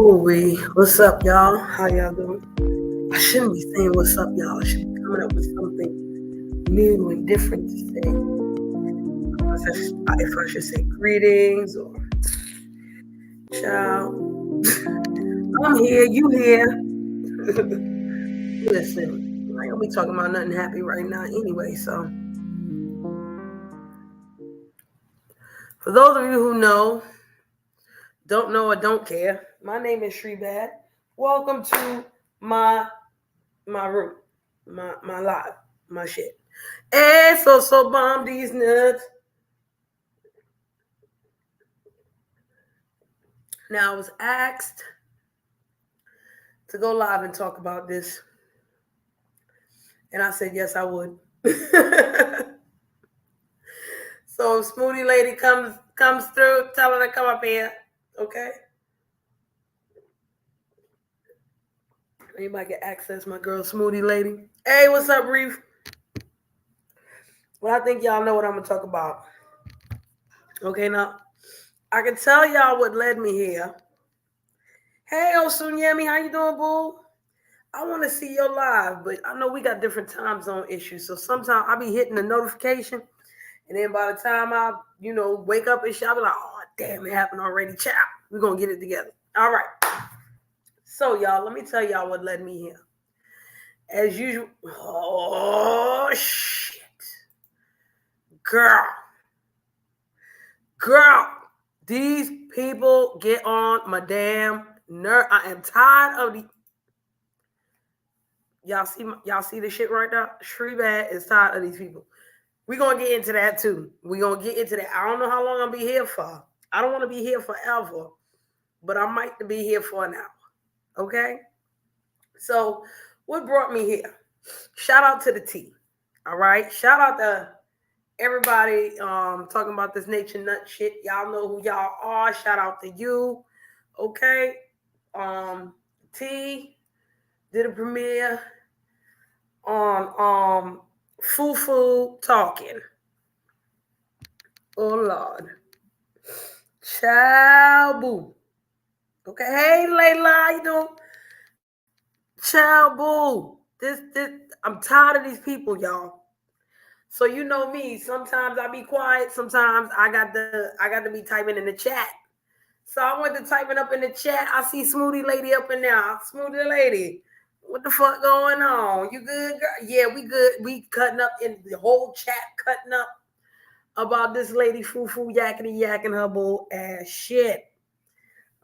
What's up, y'all? How y'all doing? I shouldn't be saying what's up, y'all. I should be coming up with something new and different to say. If I should say greetings or ciao. I'm here, you here. Listen, I ain't gonna be talking about nothing happy right now anyway, so for those of you who don't know or don't care, my name is Shribad. Welcome to my my room, my live, my shit. Hey, so bomb these nuts. Now I was asked to go live and talk about this, and I said yes, I would. So if Smoothie Lady comes through, tell her to come up here, okay? Anybody can access my girl Smoothie Lady. Hey, what's up, Reef? Well, I think y'all know what I'm gonna talk about. Okay, now I can tell y'all what led me here. Hey, Osunyemi, how you doing, boo? I want to see your live, but I know we got different time zone issues. So sometimes I'll be hitting the notification, and then by the time I, wake up and shit, I'll be like, oh, damn, it happened already. Ciao. We're going to get it together. All right. So, y'all, let me tell y'all what led me here. As usual, oh, shit. Girl, these people get on my damn nerve. I am tired of the... Y'all see the shit right now? Shribad is tired of these people. We're going to get into that too. We're going to get into that. I don't know how long I'll be here for. I don't want to be here forever, but I might be here for an hour. Okay? So, what brought me here? Shout out to the T. All right? Shout out to everybody talking about this NatureNuts shit. Y'all know who y'all are. Shout out to you. Okay? T did a premiere on Fufu Talking. Oh Lord. Ciao boo. Okay, hey Layla, how you doing? Ciao boo. This I'm tired of these people, y'all. So you know me, sometimes I be quiet, sometimes I got to be typing in the chat. So I went to typing up in the chat. I see Smoothie Lady up in there. Smoothie Lady. What the fuck going on? You good, girl? Yeah, we good. We cutting up in the whole chat, cutting up about this lady Fufu yakking her bull ass shit.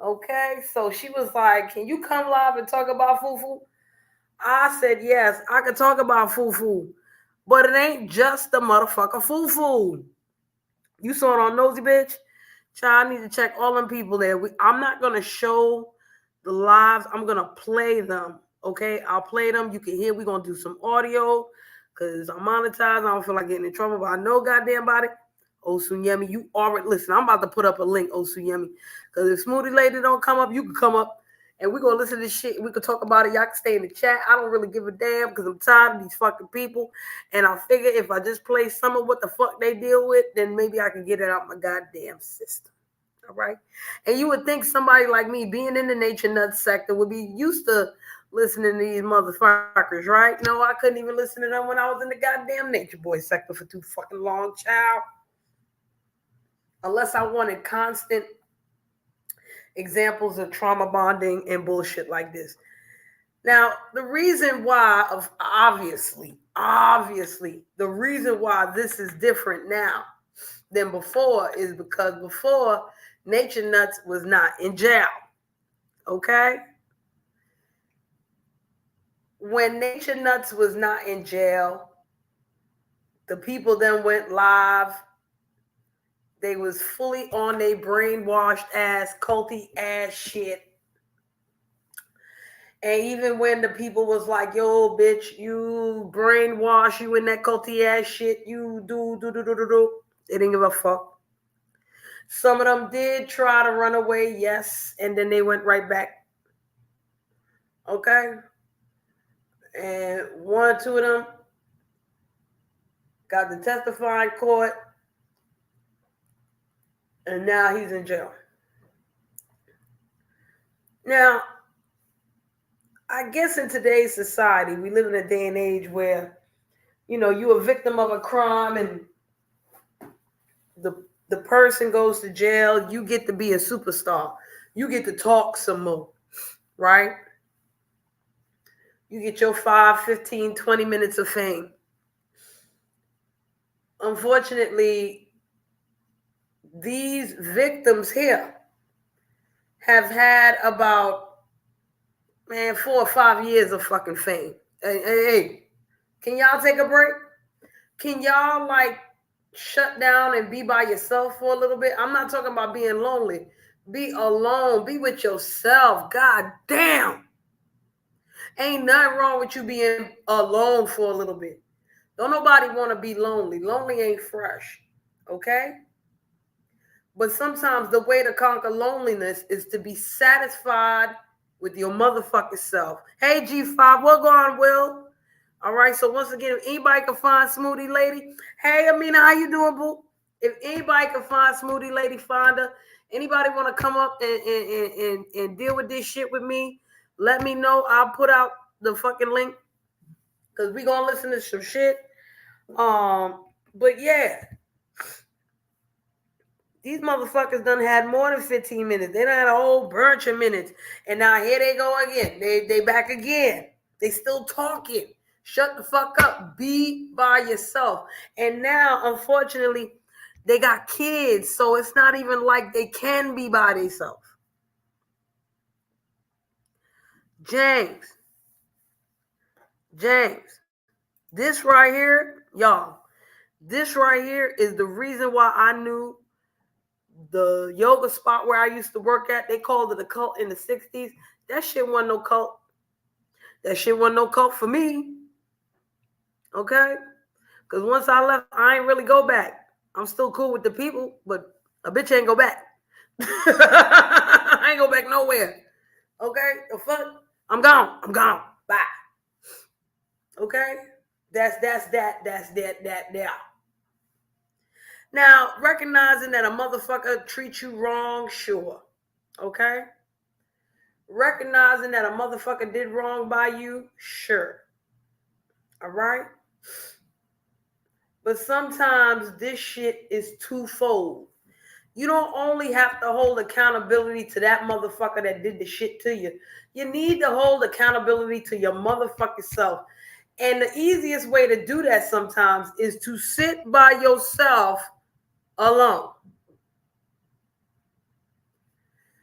Okay, so she was like, "Can you come live and talk about Fufu?" I said, "Yes, I could talk about Fufu, but it ain't just the motherfucker Fufu." You saw it on Nosy Bitch? Child, I need to check all them people there. I'm not gonna show the lives. I'm gonna play them. Okay, I'll play them. You can hear. We're gonna do some audio because I'm monetized. I don't feel like getting in trouble, but I know goddamn body. Osunyemi, you already listen. I'm about to put up a link, Osunyemi, because if Smoothie Lady don't come up, you can come up and we're gonna listen to this shit. We can talk about it. Y'all can stay in the chat. I don't really give a damn because I'm tired of these fucking people. And I figure if I just play some of what the fuck they deal with, then maybe I can get it out my goddamn system. All right. And you would think somebody like me being in the NatureNuts sector would be used to listening to these motherfuckers, right? No, I couldn't even listen to them when I was in the goddamn Nature Boy sector for too fucking long, child. Unless I wanted constant examples of trauma bonding and bullshit like this. Now, the reason why, obviously, the reason why this is different now than before is because before NatureNuts was not in jail. Okay? When NatureNuts was not in jail, the people then went live. They was fully on their brainwashed ass, culty ass shit. And even when the people was like, yo, bitch, you brainwash, you in that culty ass shit, you do. They didn't give a fuck. Some of them did try to run away, yes, and then they went right back. Okay? And one or two of them got to testify in court, and now he's in jail. Now, I guess in today's society, we live in a day and age where, you're a victim of a crime and the the person goes to jail, you get to be a superstar. You get to talk some more, right? You get your 5, 15, 20 minutes of fame. Unfortunately, these victims here have had about, man, 4 or 5 years of fucking fame. Hey, can y'all take a break? Can y'all like shut down and be by yourself for a little bit? I'm not talking about being lonely. Be alone. Be with yourself. God damn. Ain't nothing wrong with you being alone for a little bit. Don't nobody want to be lonely. Lonely ain't fresh. Okay? But sometimes the way to conquer loneliness is to be satisfied with your motherfucking self. Hey, G5, what going on, Will? All right, so once again, if anybody can find Smoothie Lady, hey, Amina, how you doing, boo? If anybody can find Smoothie Lady, find her. Anybody want to come up and deal with this shit with me, let me know. I'll put out the fucking link because we going to listen to some shit. But yeah, these motherfuckers done had more than 15 minutes. They done had a whole bunch of minutes. And now here they go again. They back again. They still talking. Shut the fuck up. Be by yourself. And now, unfortunately, they got kids. So it's not even like they can be by themselves. James. This right here, y'all. This right here is the reason why I knew the yoga spot where I used to work at, they called it a cult in the 60s. That shit wasn't no cult. That shit wasn't no cult for me. Okay? Because once I left, I ain't really go back. I'm still cool with the people, but a bitch ain't go back. I ain't go back nowhere. Okay? The fuck? I'm gone. Bye. Okay? That's that. Now, recognizing that a motherfucker treats you wrong, sure. Okay? Recognizing that a motherfucker did wrong by you, sure. All right? But sometimes this shit is twofold. You don't only have to hold accountability to that motherfucker that did the shit to you. You need to hold accountability to your motherfucking self. And the easiest way to do that sometimes is to sit by yourself alone.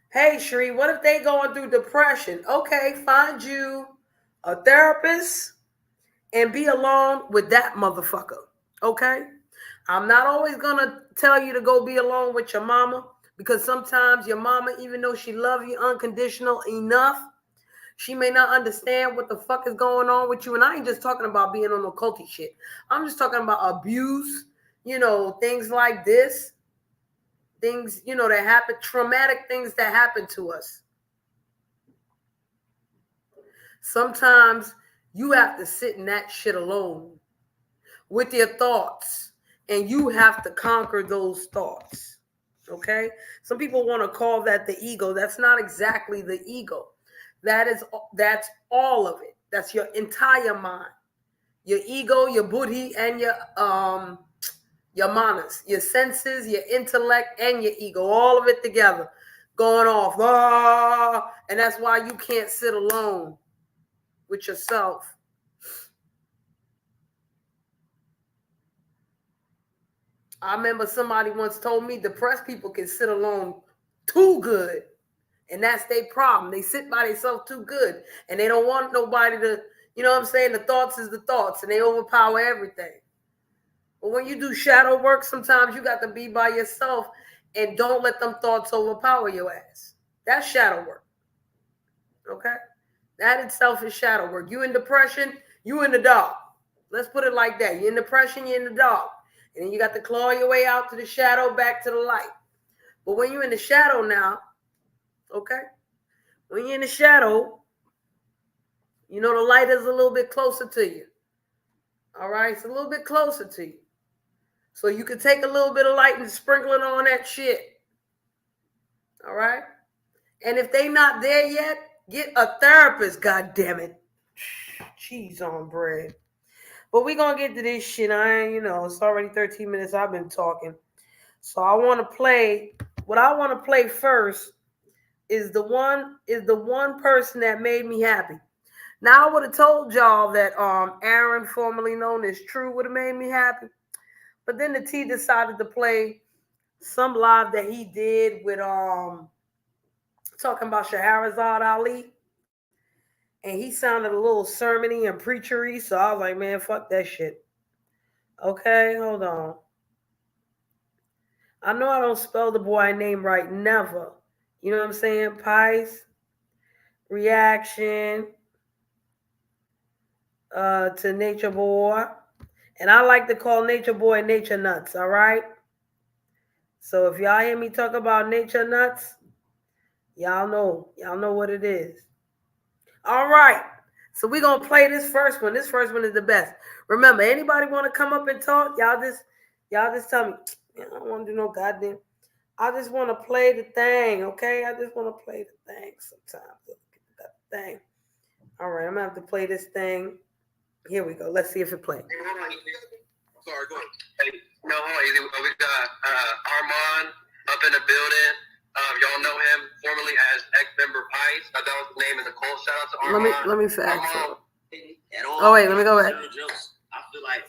Hey, Shree, what if they going through depression? Okay, find you a therapist and be alone with that motherfucker. Okay? I'm not always going to tell you to go be alone with your mama because sometimes your mama, even though she love you unconditional enough, she may not understand what the fuck is going on with you. And I ain't just talking about being on no culty shit. I'm just talking about abuse, things like this. Things, that happen, traumatic things that happen to us. Sometimes you have to sit in that shit alone with your thoughts, and you have to conquer those thoughts. Okay? Some people want to call that the ego. That's not exactly the ego. That's all of it. That's your entire mind. Your ego, your buddhi, and your manas, your senses, your intellect, and your ego, all of it together, going off. And that's why you can't sit alone with yourself. I remember somebody once told me depressed people can sit alone too good. And that's their problem. They sit by themselves too good. And they don't want nobody to, you know what I'm saying? The thoughts is the thoughts, and they overpower everything. But when you do shadow work, sometimes you got to be by yourself and don't let them thoughts overpower your ass. That's shadow work. Okay? That itself is shadow work. You in depression, you in the dark. Let's put it like that. You're in depression, you're in the dark. And then you got to claw your way out to the shadow, back to the light. But when you're in the shadow now, okay? When you're in the shadow, the light is a little bit closer to you. All right? It's a little bit closer to you. So you can take a little bit of light and sprinkle it on that shit. All right? And if they not there yet, get a therapist, god damn it. Cheese on bread. But we gonna get to this shit. I ain't, it's already 13 minutes I've been talking. So I wanna play what I wanna play first is the one person that made me happy. Now I would have told y'all that Aaron, formerly known as True, would have made me happy. But then the T decided to play some live that he did with talking about Shahrazad Ali. And he sounded a little sermony and preachery, so I was like, man, fuck that shit. Okay, hold on. I know I don't spell the boy name right, never. You know what I'm saying? Pice, reaction to Nature Boy. And I like to call Nature Boy NatureNuts, all right? So if y'all hear me talk about NatureNuts, y'all know what it is. All right. So we're gonna play this first one. This first one is the best. Remember, anybody want to come up and talk? Y'all just tell me. I don't want to do no goddamn. I just want to play the thing, okay? I just want to play the thing sometimes. That thing. All right, I'm gonna have to play this thing. Here we go. Let's see if it plays. Sorry, go ahead. Hey, no, we got Armand up in the building. Y'all know him formerly as ex-member Pice. That was the name of the call. Shout out to Armand. Let me fast forward. Oh wait, let me go back. I feel like.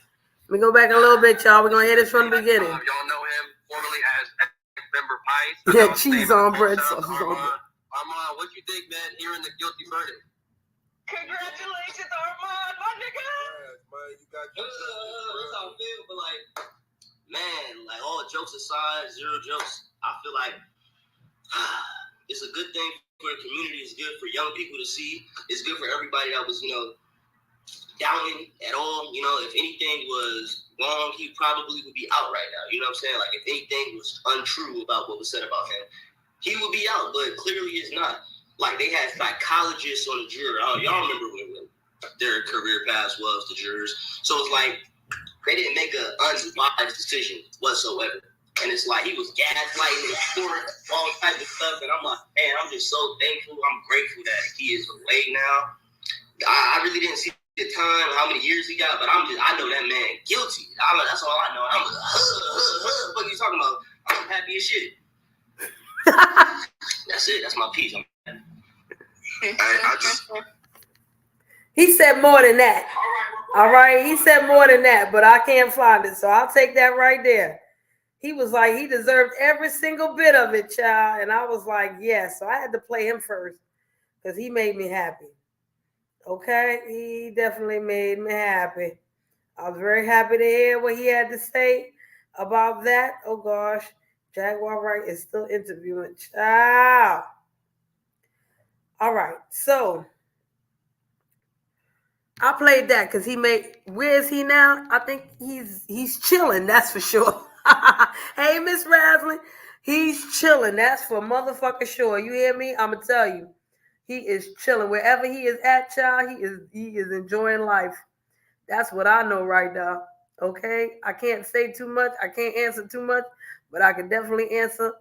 Let me go back a little bit, y'all. We're gonna hear this from the beginning. Y'all know him formerly as ex-member Pice. Yeah, cheese on bread, sausage on bread. Armand, what you think, man? Hearing the guilty verdict. Congratulations, Armand, my nigga. Yeah, man, you got that's how I feel, but like, man, like all jokes aside, zero jokes. I feel like it's a good thing for the community. It's good for young people to see. It's good for everybody that was, doubting at all. If anything was wrong, he probably would be out right now. You know what I'm saying? Like, if anything was untrue about what was said about him, he would be out, but clearly it's not. Like, they had psychologists on the jury. Y'all remember when their career path was, the jurors. So it's like, they didn't make an unwise decision whatsoever. And it's like, he was gaslighting in court, all type of stuff. And I'm like, man, I'm just so thankful. I'm grateful that he is away now. I really didn't see the time, how many years he got, but I know that man guilty. That's all I know. I'm like, what are you talking about? I'm happy as shit. That's it. That's my piece. He said more than that. All right, he said more than that, but I can't find it, so I'll take that right there. He was like, he deserved every single bit of it, child, and I was like, yes. So I had to play him first because he made me happy. Okay, he definitely made me happy. I was very happy to hear what he had to say about that. Oh gosh, Jaguar Wright is still interviewing, child. All right, so I played that because he made. Where is he now? I think he's chilling. That's for sure. Hey, Miss Raslin, he's chilling. That's for motherfucking sure. You hear me? I'ma tell you, he is chilling wherever he is at, child. He is enjoying life. That's what I know right now. Okay, I can't say too much. I can't answer too much, but I can definitely answer.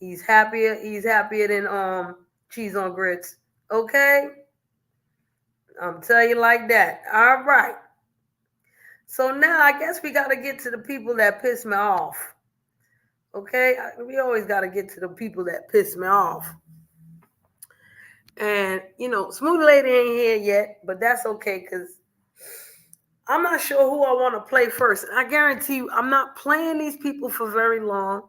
He's happier. He's happier than cheese on grits. Okay. I'm telling you like that. All right. So now I guess we got to get to the people that piss me off. Okay? We always got to get to the people that piss me off. And, Smooth Lady ain't here yet, but that's okay because I'm not sure who I want to play first. I guarantee you I'm not playing these people for very long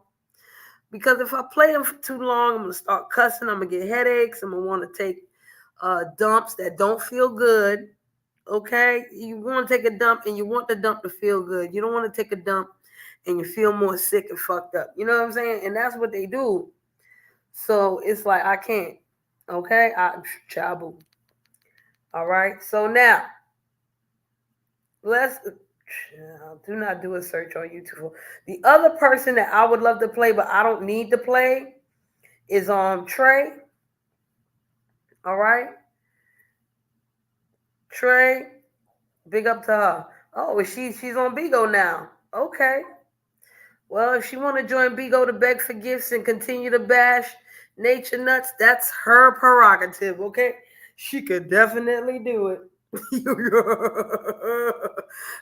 because if I play them for too long, I'm going to start cussing. I'm going to get headaches. I'm going to want to take dumps that don't feel good. Okay, you want to take a dump and you want the dump to feel good. You don't want to take a dump and you feel more sick and fucked up. You know what I'm saying? And that's what they do. So it's like I can't. Okay, chabu. All right. So now let's do not do a search on YouTube. The other person that I would love to play, but I don't need to play, is Trey. All right. Trey, big up to her. Oh, she's on Bigo now. Okay. Well, if she want to join Bigo to beg for gifts and continue to bash NatureNuts, that's her prerogative, okay? She could definitely do it.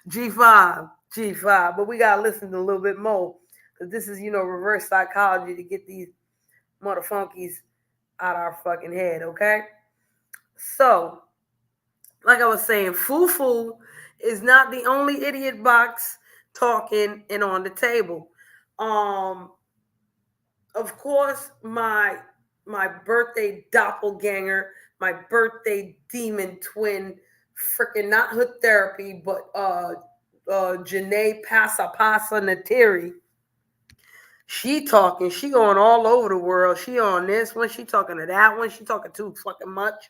G5, G5. But we gotta listen to a little bit more. Because this is, reverse psychology to get these motherfunkies out our fucking head, okay? So, like I was saying, Fufu is not the only idiot box talking and on the table. Um, of course, my birthday doppelganger, my birthday demon twin, freaking not hood therapy, but Janae Pasa Pasa Natiri. She talking, she going all over the world. She on this one, she talking to that one, she talking too fucking much.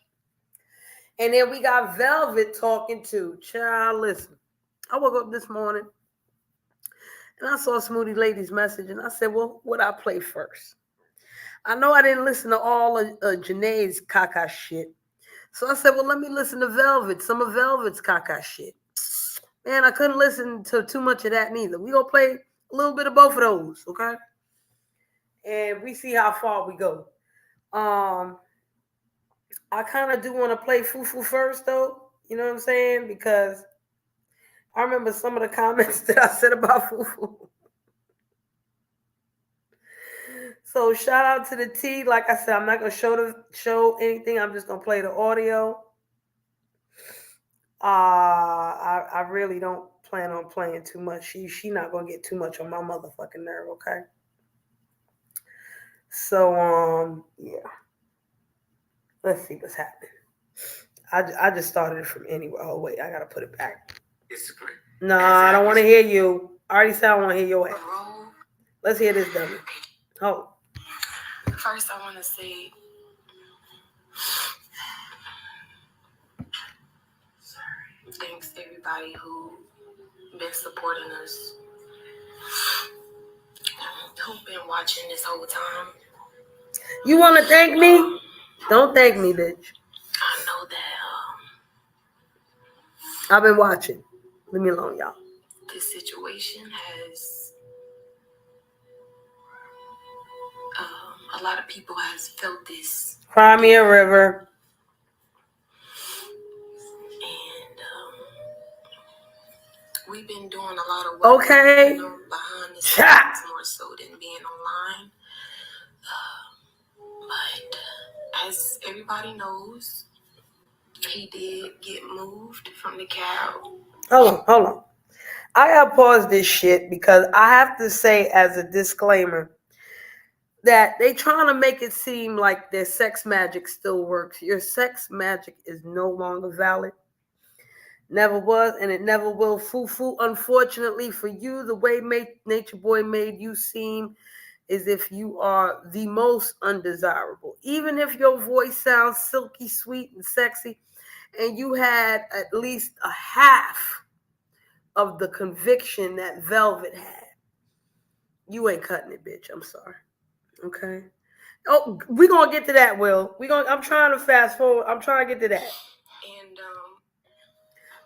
And then we got Velvet talking too. Child, listen. I woke up this morning and I saw Smoothie Lady's message and I said, well, what I play first? I know I didn't listen to all of Janae's caca shit. So I said, well, let me listen to Velvet, some of Velvet's caca shit. Man, I couldn't listen to too much of that neither. We gonna play a little bit of both of those, okay? And we see how far we go. I kind of do want to play Fufu first, though. You know what I'm saying? Because I remember some of the comments that I said about Fufu. So shout out to the T. Like I said, I'm not gonna show anything. I'm just gonna play the audio. I really don't plan on playing too much. She not gonna get too much on my motherfucking nerve, okay? So yeah. Let's see what's happening. I just started it from anywhere. Oh wait, I gotta put it back. No, I don't want to hear you. I already said I want to hear your ass. Let's hear this, dummy. Oh. First, I want to say thanks to everybody who been supporting us, who've been watching this whole time. You want to thank me? Don't thank me, bitch. I know that I've been watching. Leave me alone, y'all. this situation has a lot of people has felt this. Cry me a river. And we've been doing a lot of work, okay, behind the scenes more so than being online. But as everybody knows, he did get moved from the cow. Hold on. I gotta pause this shit because I have to say as a disclaimer that they trying to make it seem like their sex magic still works. Your sex magic is no longer valid. Never was, and it never will. Fufu, unfortunately for you, the way Nature Boy made you seem is if you are the most undesirable. Even if your voice sounds silky, sweet, and sexy, and you had at least a half of the conviction that Velvet had, you ain't cutting it, bitch. I'm sorry. Okay? Oh, we're going to get to that, Will. I'm trying to fast forward. I'm trying to get to that. And,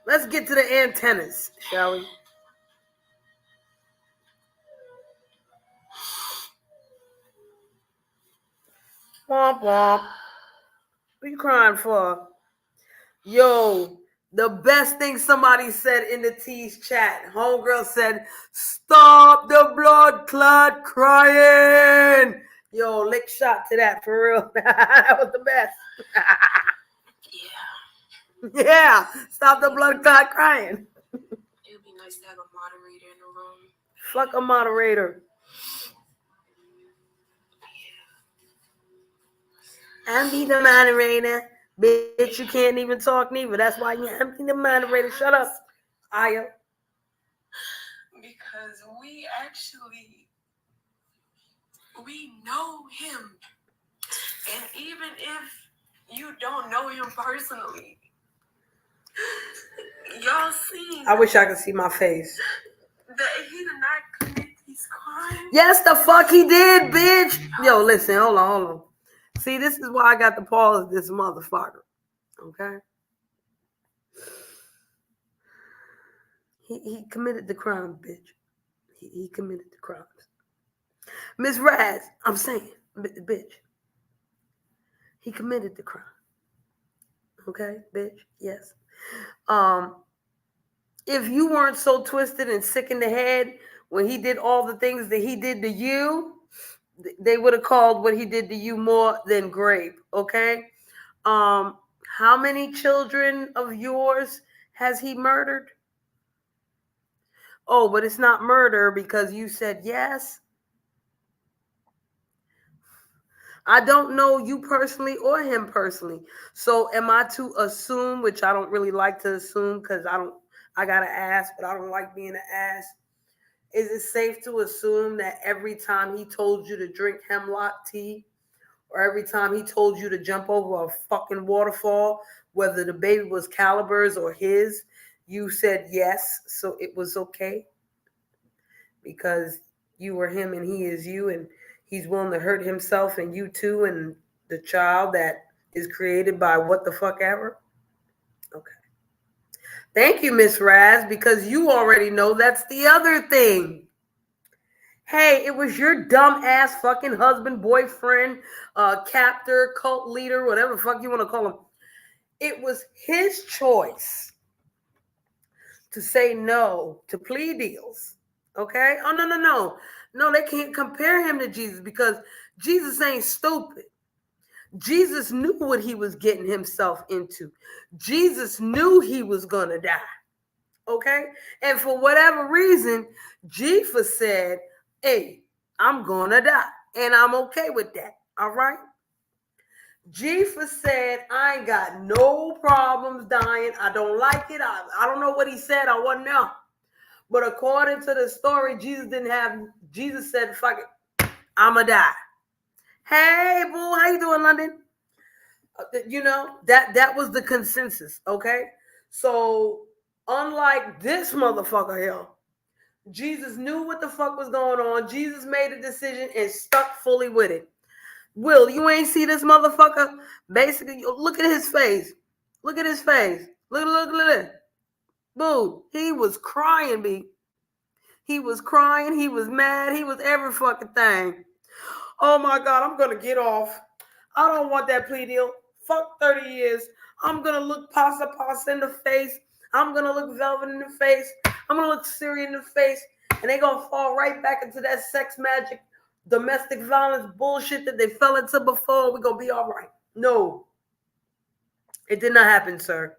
let's get to the antennas, shall we? Womp womp. What you crying for? Yo, the best thing somebody said in the T's chat. Homegirl said, stop the blood clot crying. Yo, lick shot to that for real. That was the best. yeah. Yeah, stop the blood clot crying. It would be nice to have a moderator in the room. Fuck a moderator. I'm be the moderator. Bitch, you can't even talk neither. That's why I'm be the moderator. Shut up, Aya. Because we know him. And even if you don't know him personally, y'all seen. I wish I could see my face. That he did not commit these crimes. Yes, the fuck he did, bitch. Yo, listen, hold on. See, this is why I got to pause this motherfucker. Okay? He committed the crime, bitch. He committed the crimes. Miss Raz, I'm saying, bitch. He committed the crime. Okay, bitch. Yes. Um, if you weren't so twisted and sick in the head when he did all the things that he did to you, they would have called what he did to you more than grape. Okay. Um, how many children of yours has he murdered? Oh, but it's not murder because you said yes. I don't know you personally or him personally. So am I to assume, which I don't really like to assume because I gotta ask, but I don't like being an ass. Is it safe to assume that every time he told you to drink hemlock tea, or every time he told you to jump over a fucking waterfall, whether the baby was Caliber's or his, you said yes, so it was okay? Because you were him and he is you, and he's willing to hurt himself and you too, and the child that is created by what the fuck ever. Okay. Thank you, Miss Raz, because you already know that's the other thing. Hey, it was your dumb ass fucking husband, boyfriend, captor, cult leader, whatever the fuck you want to call him. It was his choice to say no to plea deals. Okay? Oh, no, no, no. No, they can't compare him to Jesus because Jesus ain't stupid. Jesus knew what he was getting himself into. Jesus knew he was going to die. Okay? And for whatever reason, Jesus said, hey, I'm going to die. And I'm okay with that. All right? Jesus said, I ain't got no problems dying. I don't like it. I don't know what he said. I wasn't there. But according to the story, Jesus said, fuck it, I'ma die. Hey, boo, how you doing, London? You know, that was the consensus, okay? So, unlike this motherfucker here, Jesus knew what the fuck was going on. Jesus made a decision and stuck fully with it. Will, you ain't see this motherfucker? Basically, look at his face. Look at his face. Look at it. Boo, he was crying, B. He was crying. He was mad. He was every fucking thing. Oh my God, I'm going to get off. I don't want that plea deal. Fuck 30 years. I'm going to look Pasa in the face. I'm going to look Velvet in the face. I'm going to look Siri in the face. And they going to fall right back into that sex magic, domestic violence bullshit that they fell into before. We're going to be all right. No. It did not happen, sir.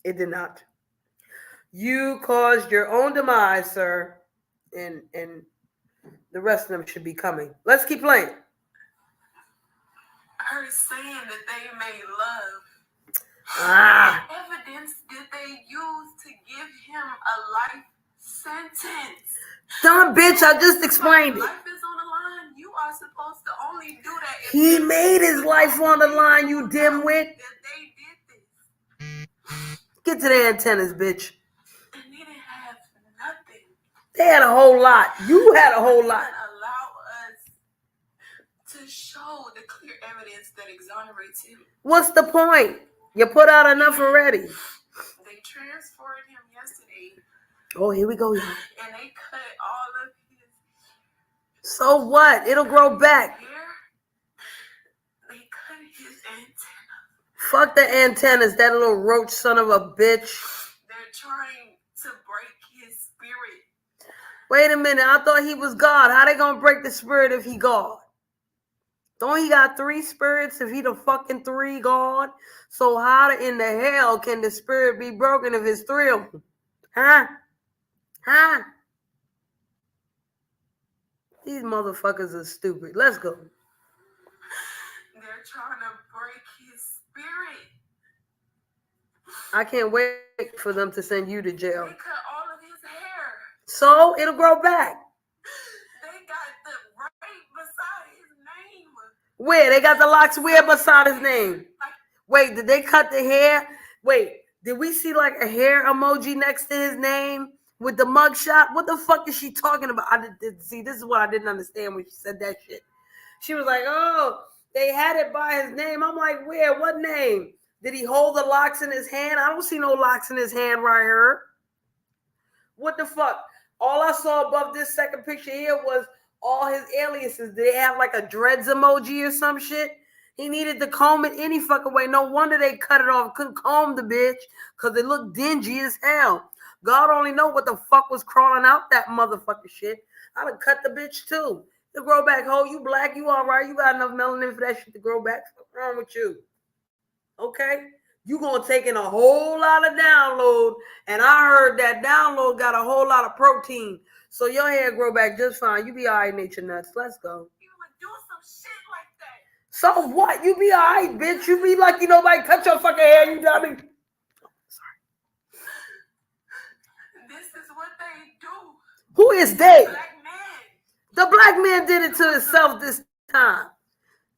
It did not. You caused your own demise, sir. And the rest of them should be coming. Let's keep playing. Her saying that they made love. Ah. What evidence did they use to give him a life sentence? Dumb bitch, I just explained it. Life is on the line. You are supposed to only do that if he made his life on the line, you dimwit. That they did this. Get to the antennas, bitch. And they didn't have nothing. They had a whole lot. You had a whole lot. Allow us to show the clear evidence that exonerates him. What's the point? You put out enough already. They transferred him yesterday. Oh, here we go, y'all. And they cut all of his. So what? It'll grow back. Hair. They cut his antenna. Fuck the antennas, that little roach son of a bitch. They're trying to break his spirit. Wait a minute, I thought he was God. How they gonna break the spirit if he God? Don't he got 3 spirits if he the fucking 3 God? So how in the hell can the spirit be broken if it's 3 of them? Huh? Huh? These motherfuckers are stupid. Let's go. They're trying to break his spirit. I can't wait for them to send you to jail. They cut all of his hair. So it'll grow back. They got the right beside his name. Where? They got the locks where beside his name? Wait, did they cut the hair? Wait, did we see like a hair emoji next to his name with the mugshot? What the fuck is she talking about? See, this is what I didn't understand when she said that shit. She was like, oh, they had it by his name. I'm like, where? What name? Did he hold the locks in his hand? I don't see no locks in his hand right here. What the fuck? All I saw above this second picture here was all his aliases. Did they have like a dreads emoji or some shit? He needed to comb it any fucking way. No wonder they cut it off. Couldn't comb the bitch because it looked dingy as hell. God only know what the fuck was crawling out that motherfucking shit. I'd have cut the bitch too. To grow back, ho, you black, you all right. You got enough melanin for that shit to grow back. What's wrong with you? Okay? You gonna take in a whole lot of download, and I heard that download got a whole lot of protein. So your hair grow back just fine. You be all right, NatureNuts. Let's go. You would do some shit like that. So what? You be all right, bitch. You be lucky nobody cut your fucking hair. You got me. This is what they do. Who is they? Black man. The black man did it to himself this time.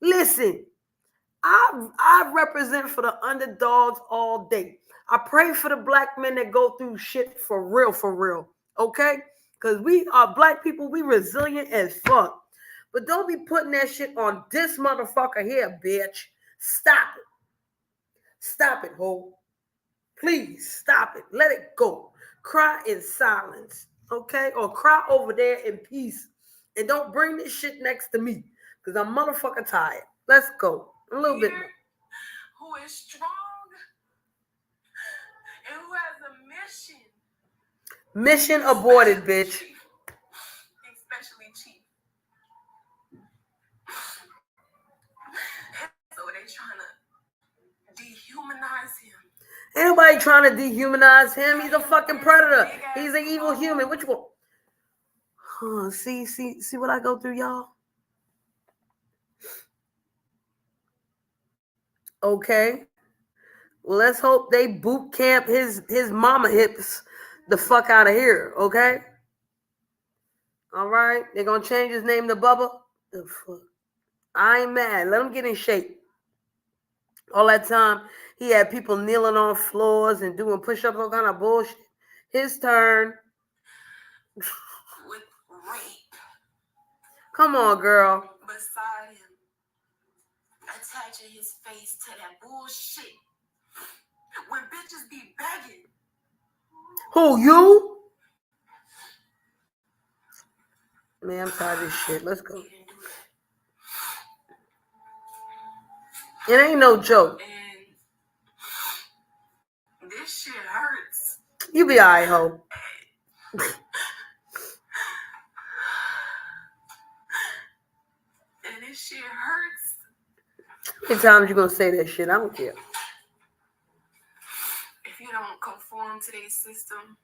Listen, I represent for the underdogs all day. I pray for the black men that go through shit for real. Okay? Because we are black people, we resilient as fuck. But don't be putting that shit on this motherfucker here, bitch. Stop it. Stop it, ho. Please stop it. Let it go. Cry in silence, okay? Or cry over there in peace. And don't bring this shit next to me because I'm motherfucking tired. Let's go. A little bit more. Who is strong and who has a mission. Mission aborted, bitch. Especially Chief. So they trying to dehumanize him. Ain't nobody trying to dehumanize him. He's a fucking predator. He's an evil human. Which one? See what I go through, y'all? Okay. Well, let's hope they boot camp his mama hips the fuck out of here, okay? All right. They're going to change his name to Bubba. The fuck? I ain't mad. Let him get in shape. All that time, he had people kneeling on floors and doing push-ups, all kind of bullshit. His turn. With rape. Come on, girl. Beside him. Attaching his face to that bullshit. When bitches be begging. Who, you? Man, I'm tired of this shit. Let's go. It ain't no joke. And this shit hurts. You be alright, ho. And this shit hurts. How many times you gonna say that shit? I don't care. If you don't conform to their system.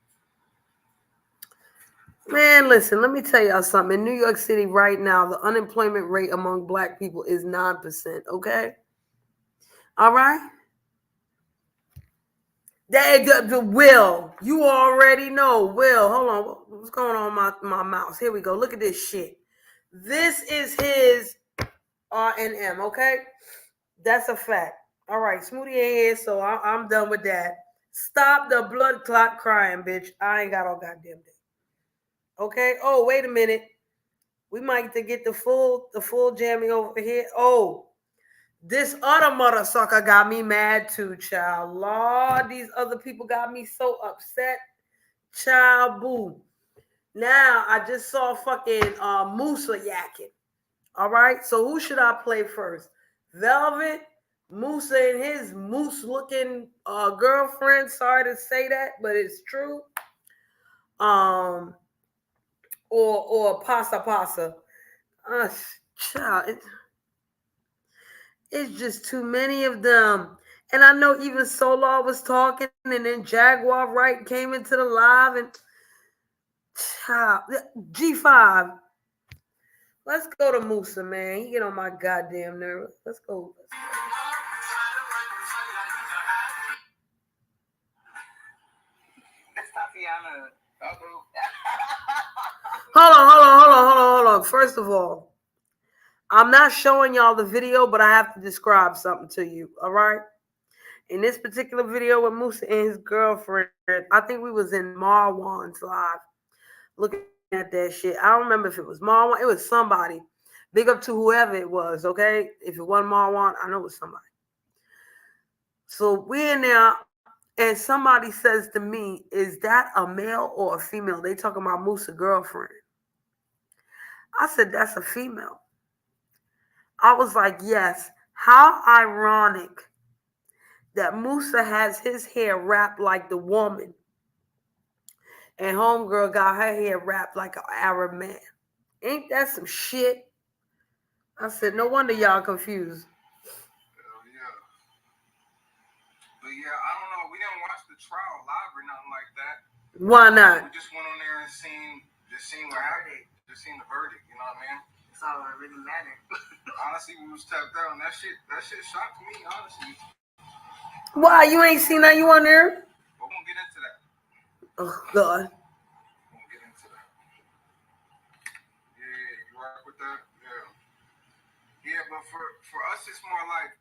Man, listen, let me tell y'all something. In New York City right now, the unemployment rate among black people is 9%, okay? All right? The Will, you already know. Will, hold on. What's going on with my mouse? Here we go. Look at this shit. This is his RNM, okay? That's a fact. All right, Smoothie ain't here, so I'm done with that. Stop the blood clot crying, bitch. I ain't got all goddamn day. Okay. Oh, wait a minute. We might to get the full jammy over here. Oh, this other mother sucker got me mad too, child. Lord, these other people got me so upset. Child, boo. Now I just saw fucking Musa yakking. All right. So who should I play first? Velvet, Musa and his moose-looking girlfriend. Sorry to say that, but it's true. Or Pasa. Child, it's just too many of them. And I know even Solar was talking, and then Jaguar Wright came into the live, and child, G5. Let's go to Musa, man. He get on my goddamn nerve. Let's go. Hold on. First of all, I'm not showing y'all the video, but I have to describe something to you, all right? In this particular video with Musa and his girlfriend, I think we was in Marwan's live looking at that shit. I don't remember if it was Marwan. It was somebody. Big up to whoever it was, okay? If it wasn't Marwan, I know it was somebody. So we in there, and somebody says to me, is that a male or a female? They talking about Musa's girlfriend. I said, that's a female. I was like, yes. How ironic that Musa has his hair wrapped like the woman and Homegirl got her hair wrapped like an Arab man. Ain't that some shit? I said, no wonder y'all confused. Hell yeah. But yeah, I don't know. We didn't watch the trial live or nothing like that. Why not? We just went on there and seen what happened. Just seen the verdict. You know what I mean? That's all that really mattered. Honestly, we was tapped out, and that shit shocked me. Honestly, Why? You ain't seen that? You on there? but we won't get into that. Oh, God. We won't get into that. Yeah, you rock with that? Yeah. Yeah, but for us, it's more like,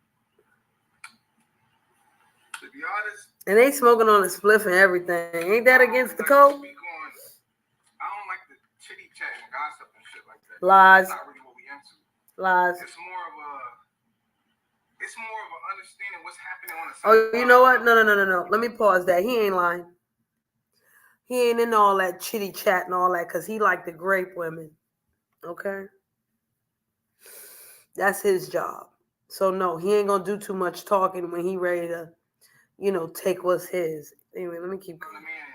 to be honest. And they smoking on a spliff and everything. Ain't that against the code? I don't like the chitty chat and gossip and shit like that. Lies. That's not really what we into. Lies. It's more of a understanding what's happening on the side. Oh, you know what? No. Let me pause that. He ain't lying. He ain't in all that chitty chat and all that because he like to grape women. Okay? That's his job. So, no, he ain't going to do too much talking when he ready to, take what's his. Anyway, let me keep You know going. what I mean?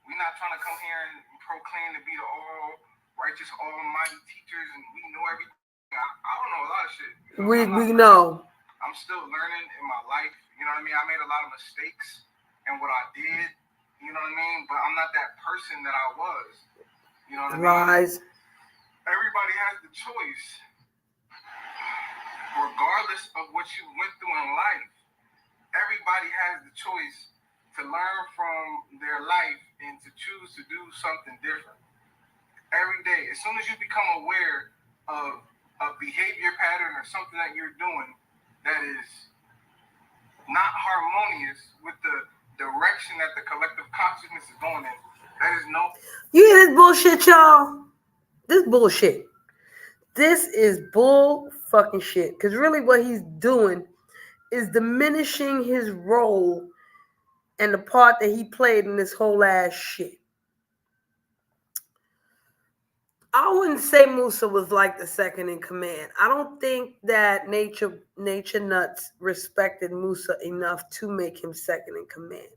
We're not trying to come here and proclaim to be the all righteous, almighty teachers, and we know everything. I don't know a lot of shit. We know. I'm still learning in my life. You know what I mean? I made a lot of mistakes in what I did. You know what I mean? But I'm not that person that I was. You know what I mean? Lies. Everybody has the choice, regardless of what you went through in life. Everybody has the choice to learn from their life and to choose to do something different every day. As soon as you become aware of a behavior pattern or something that you're doing that is not harmonious with the direction that the collective consciousness is going in, that is no. You hear this bullshit, y'all? This bullshit. This is bull fucking shit. Because really what he's doing is diminishing his role and the part that he played in this whole ass shit. I wouldn't say Musa was like the second in command. I don't think that NatureNuts respected Musa enough to make him second in command.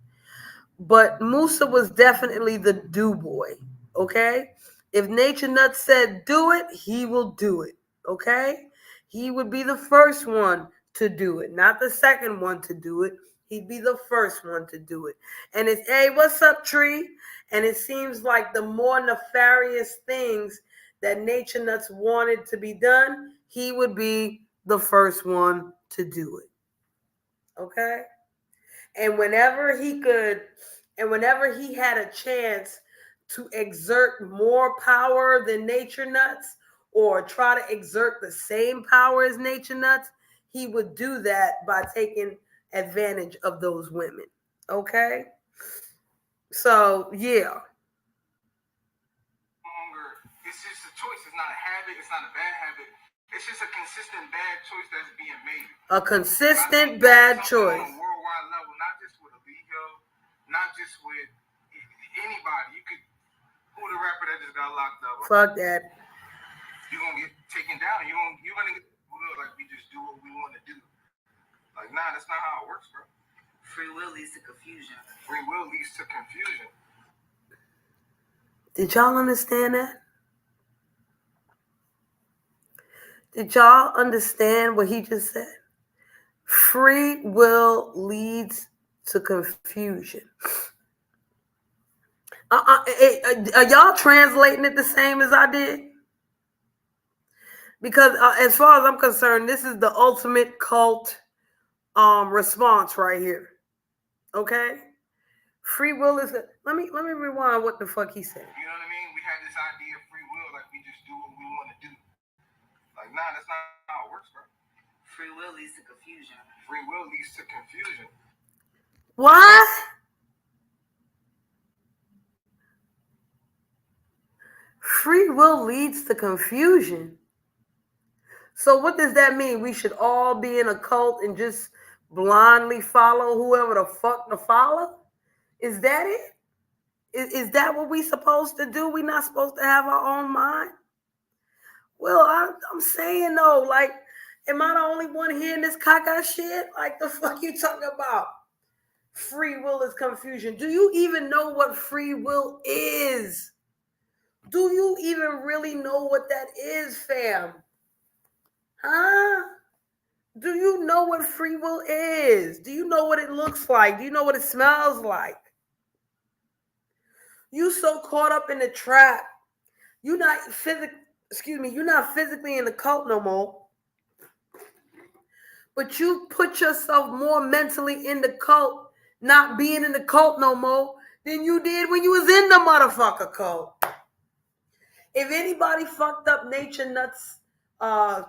But Musa was definitely the do boy, okay? If NatureNuts said do it, he will do it, okay? He would be the first one to do it, not the second one to do it. He'd be the first one to do it. And it's, hey, what's up, Tree? And it seems like the more nefarious things that NatureNuts wanted to be done, he would be the first one to do it. Okay? And whenever he had a chance to exert more power than NatureNuts or try to exert the same power as NatureNuts, he would do that by taking advantage of those women. Okay? So, yeah. It's just a choice. It's not a habit. It's not a bad habit. It's just a consistent bad choice that's being made. A consistent bad choice. On a worldwide level, not just with Amigo, not just with anybody. You could, who the rapper that just got locked up? Fuck that. You're going to get taken down. You're going to get, like, we just do what we want to do. Like, nah, that's not how it works, bro. Free will leads to confusion. Free will leads to confusion. Did y'all understand that? Did y'all understand what he just said? Free will leads to confusion. Are y'all translating it the same as I did? Because as far as I'm concerned, this is the ultimate cult response right here. Okay? Free will is let me rewind what the fuck he said. You know what I mean? We had this idea of free will, like we just do what we want to do. Like, nah, that's not how it works, bro. Free will leads to confusion. Free will leads to confusion. What? Free will leads to confusion. So what does that mean? We should all be in a cult and just blindly follow whoever the fuck to follow? Is that it? Is that what we supposed to do? We not supposed to have our own mind? Well, I'm saying though, like, Am I the only one hearing this caca shit? Like, the fuck you talking about? Free will is confusion. Do you even know what free will is? Do you even really know what that is, fam? Huh? Do you know what free will is? Do you know what it looks like? Do you know what it smells like? You so caught up in the trap. You're not physically in the cult no more. But you put yourself more mentally in the cult, not being in the cult no more, than you did when you was in the motherfucker cult. If anybody fucked up NatureNuts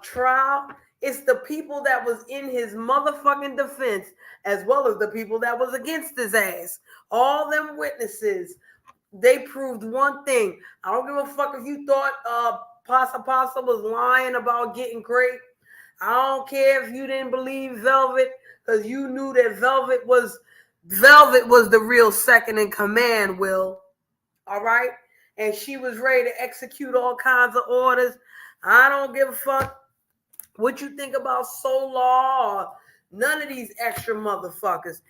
trial, it's the people that was in his motherfucking defense, as well as the people that was against his ass. All them witnesses, they proved one thing. I don't give a fuck if you thought Pasa was lying about getting great. I don't care if you didn't believe Velvet, because you knew that Velvet was the real second in command, Will. All right? And she was ready to execute all kinds of orders. I don't give a fuck what you think about Solar or none of these extra motherfuckers.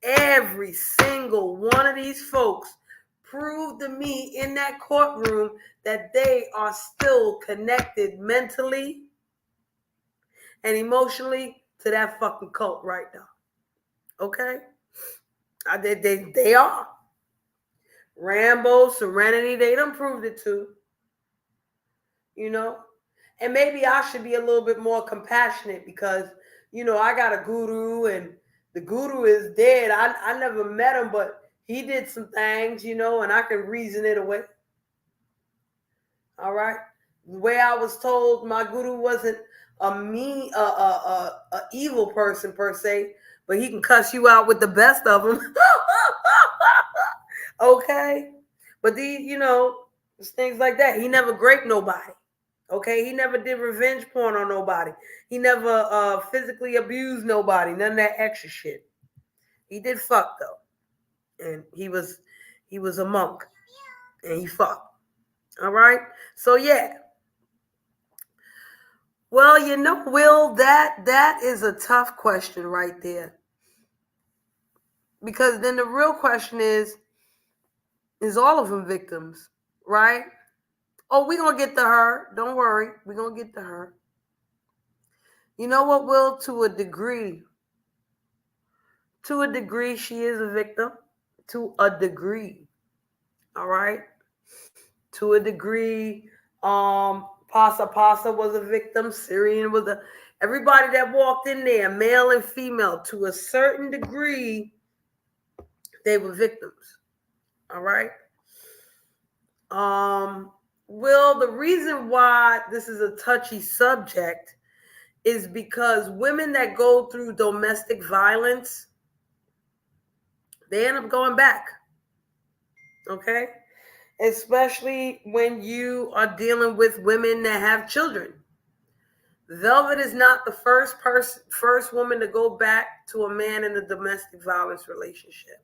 Every single one of these folks proved to me in that courtroom that they are still connected mentally and emotionally to that fucking cult right now. Okay? They are. Rambo, Serenity, they done proved it too. You know? And maybe I should be a little bit more compassionate because, I got a guru and the guru is dead. I never met him, but he did some things, and I can reason it away. All right? The way I was told, my guru wasn't a evil person per se, but he can cuss you out with the best of them. Okay? But things like that. He never raped nobody. Okay? He never did revenge porn on nobody. He never physically abused nobody. None of that extra shit. He did fuck though. And he was a monk. And he fucked. All right? So yeah. Well, Will, that is a tough question right there. Because then the real question is all of them victims, right? Oh, we're going to get to her. Don't worry. We're going to get to her. You know what, Will? To a degree, she is a victim. To a degree. All right? To a degree, Pasa was a victim. Syrian was everybody that walked in there, male and female, to a certain degree, they were victims. All right? Will, the reason why this is a touchy subject is because women that go through domestic violence, they end up going back. Okay? Especially when you are dealing with women that have children. Velvet is not the first woman to go back to a man in a domestic violence relationship.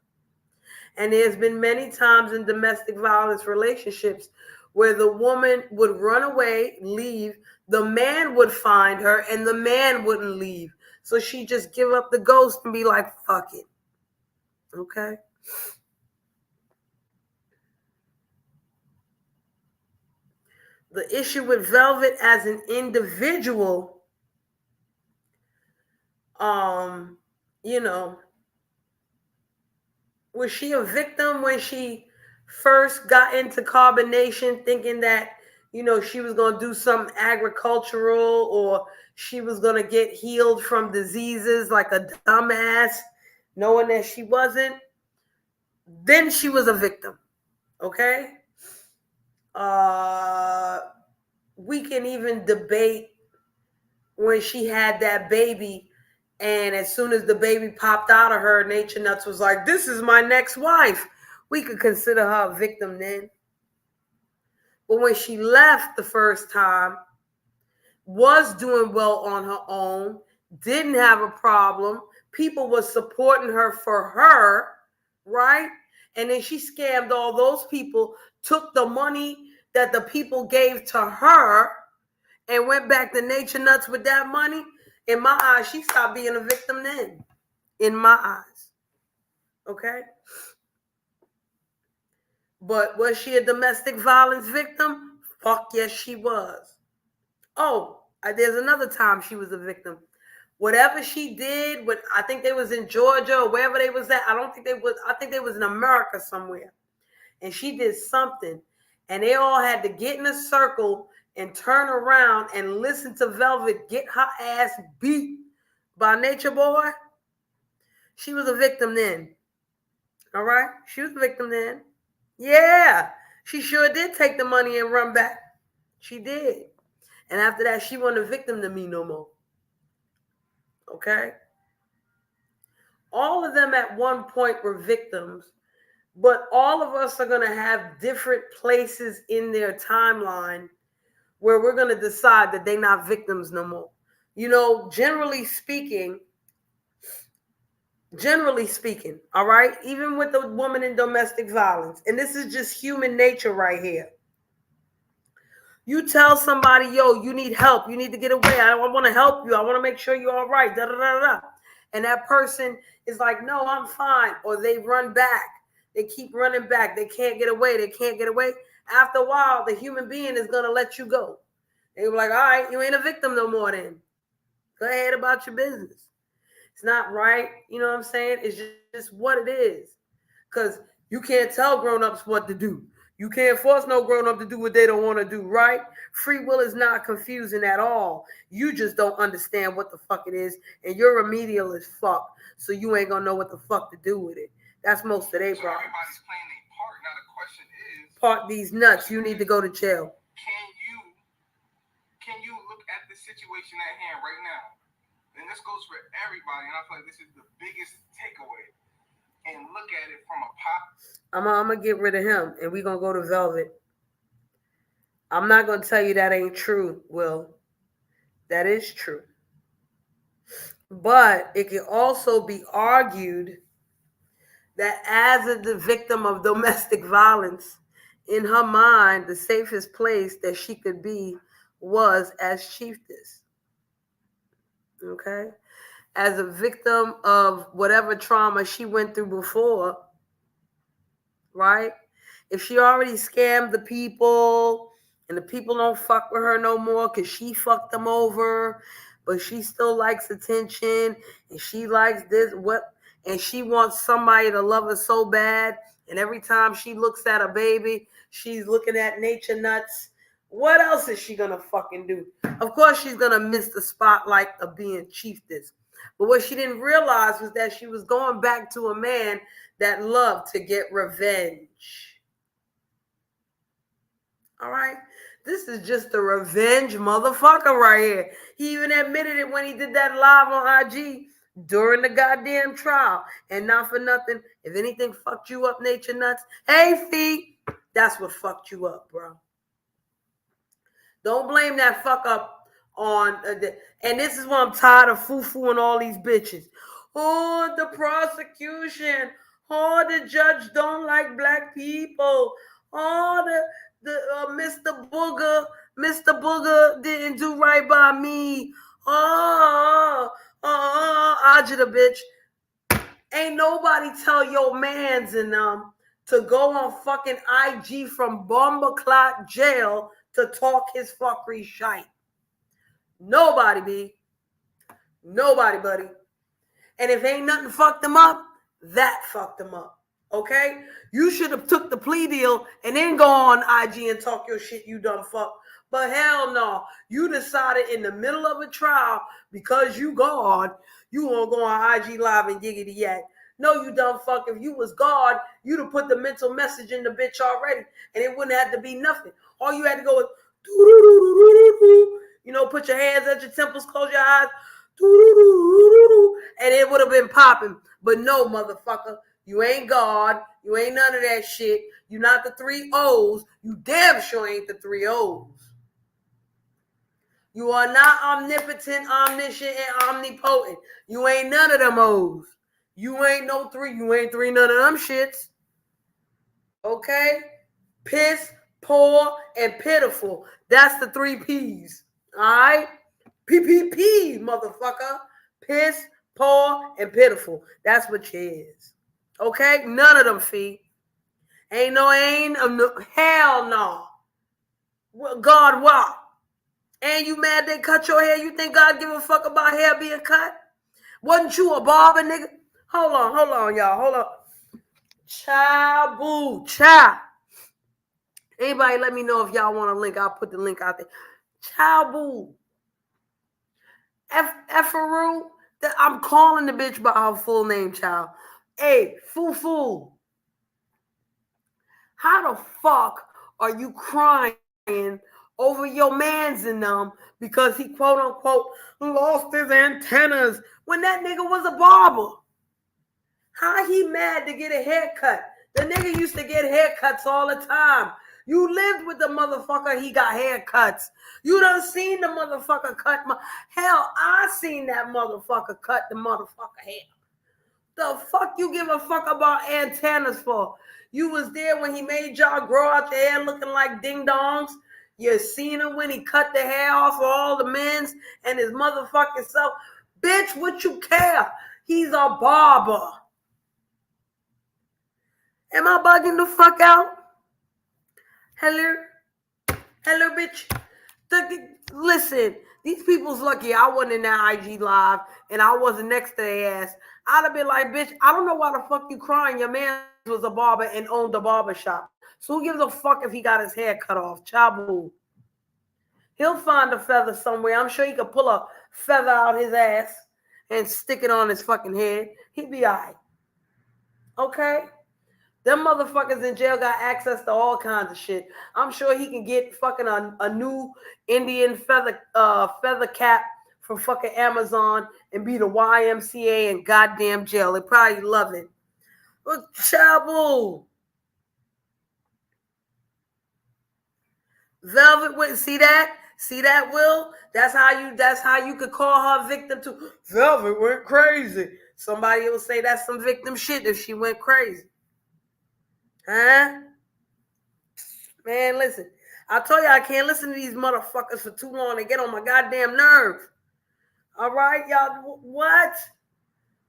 And there's been many times in domestic violence relationships where the woman would run away, leave, the man would find her, and the man wouldn't leave. So she just give up the ghost and be like, fuck it. Okay? The issue with Velvet as an individual, was she a victim when she first got into carbonation thinking that, she was going to do something agricultural or she was going to get healed from diseases like a dumbass, knowing that she wasn't? Then she was a victim. Okay? We can even debate when she had that baby, and as soon as the baby popped out of her, NatureNuts was like, this is my next wife. We could consider her a victim then. But when she left the first time, was doing well on her own, didn't have a problem, people were supporting her for her, right? And then she scammed all those people, took the money that the people gave to her, and went back to NatureNuts with that money. In my eyes, she stopped being a victim then. In my eyes. Okay? But was she a domestic violence victim? Fuck yes, she was. Oh, there's another time she was a victim. Whatever she did, I think they was in Georgia or wherever they was at. I think they was in America somewhere. And she did something. And they all had to get in a circle and turn around and listen to Velvet get her ass beat by Nature Boy. She was a victim then. All right? She was a victim then. Yeah. She sure did take the money and run back. She did. And after that, she wasn't a victim to me no more. Okay? All of them at one point were victims, but all of us are going to have different places in their timeline where we're going to decide that they're not victims no more. You know, generally speaking, all right, even with the woman in domestic violence, and this is just human nature right here. You tell somebody, yo, you need help. You need to get away. I want to help you. I want to make sure you're all right. Da, da, da, da. And that person is like, no, I'm fine. Or they run back. They keep running back. They can't get away. They can't get away. After a while, the human being is going to let you go. They were like, all right, you ain't a victim no more then. Go ahead about your business. It's not right. You know what I'm saying? It's just what it is. Because you can't tell grown-ups what to do. You can't force no grown-up to do what they don't want to do, right? Free will is not confusing at all. You just don't understand what the fuck it is, and you're remedial as fuck, so you ain't gonna know what the fuck to do with it. That's most of their problems. Everybody's playing a part. Now the question is, Park these nuts. You need to go to jail. Can you look at the situation at hand right now? And this goes for everybody, and I feel like this is the biggest takeaway. And look at it from a pop. I'm gonna get rid of him, and we're gonna go to Velvet. I'm not gonna tell you that ain't true, Will. That is true. But it can also be argued that as the victim of domestic violence, in her mind, the safest place that she could be was as chiefess. Okay? As a victim of whatever trauma she went through before, right? If she already scammed the people and the people don't fuck with her no more because she fucked them over, but she still likes attention and she likes this, and she wants somebody to love her so bad, and every time she looks at a baby, she's looking at NatureNuts. What else is she gonna fucking do? Of course she's gonna miss the spotlight of being chiefess. But what she didn't realize was that she was going back to a man that loved to get revenge. All right? This is just a revenge motherfucker right here. He even admitted it when he did that live on IG during the goddamn trial. And not for nothing, if anything fucked you up, NatureNuts, hey, Fee, that's what fucked you up, bro. Don't blame that fuck up on, and this is what I'm tired of foo-fooing all these bitches. Oh, the prosecution. Oh, the judge don't like black people. Oh, Mr. Booger didn't do right by me. Ajita, bitch. Ain't nobody tell your mans and them to go on fucking IG from Bomba Clot jail to talk his fuckery shite. Nobody, B. Nobody, buddy. And if ain't nothing fucked them up, that fucked them up. Okay? You should have took the plea deal and then go on IG and talk your shit, you dumb fuck. But hell no. You decided in the middle of a trial, because you God, you won't go on IG Live and giggity yet. No, you dumb fuck. If you was God, you'd have put the mental message in the bitch already, and it wouldn't have to be nothing. All you had to go was, you know, put your hands at your temples, close your eyes, and it would have been popping. But no, motherfucker, you ain't God. You ain't none of that shit. You not the 3 O's. You damn sure ain't the 3 O's. You are not omnipotent, omniscient, and omnipotent. You ain't none of them O's. You ain't no 3. You ain't 3 none of them shits. Okay? Piss, poor, and pitiful. That's the 3 P's. All right? PPP, motherfucker. Piss, poor, and pitiful. That's what you is. Okay? None of them, fee. Ain't no, hell no. God, what? And you mad they cut your hair? You think God give a fuck about hair being cut? Wasn't you a barber, nigga? Hold on, y'all. Hold on. Child, boo, child. Anybody let me know if y'all want a link. I'll put the link out there. Child, boo. Efferu. I'm calling the bitch by her full name, child. Hey, foo. How the fuck are you crying over your mans and them because he quote unquote lost his antennas when that nigga was a barber? How he mad to get a haircut? The nigga used to get haircuts all the time. You lived with the motherfucker, he got haircuts. You done seen the motherfucker cut hell, I seen that motherfucker cut the motherfucker hair. The fuck you give a fuck about antennas for? You was there when he made y'all grow out your hair looking like ding dongs. You seen him when he cut the hair off of all the men's and his motherfucking self. Bitch, what you care? He's a barber. Am I bugging the fuck out? Hello, bitch. Listen, these people's lucky I wasn't in that IG live and I wasn't next to their ass. I'd have been like, bitch, I don't know why the fuck you crying. Your man was a barber and owned a barber shop. So who gives a fuck if he got his hair cut off? Chabu. He'll find a feather somewhere. I'm sure he could pull a feather out his ass and stick it on his fucking head. He'd be all right. Okay? Them motherfuckers in jail got access to all kinds of shit. I'm sure he can get fucking a new Indian feather cap from fucking Amazon and be the YMCA in goddamn jail. They probably love it. But Chabu. Velvet went, see that? See that, Will? That's how you could call her victim too. Velvet went crazy. Somebody will say that's some victim shit if she went crazy. Huh? Man, listen. I told you I can't listen to these motherfuckers for too long. They get on my goddamn nerves. All right, y'all. What?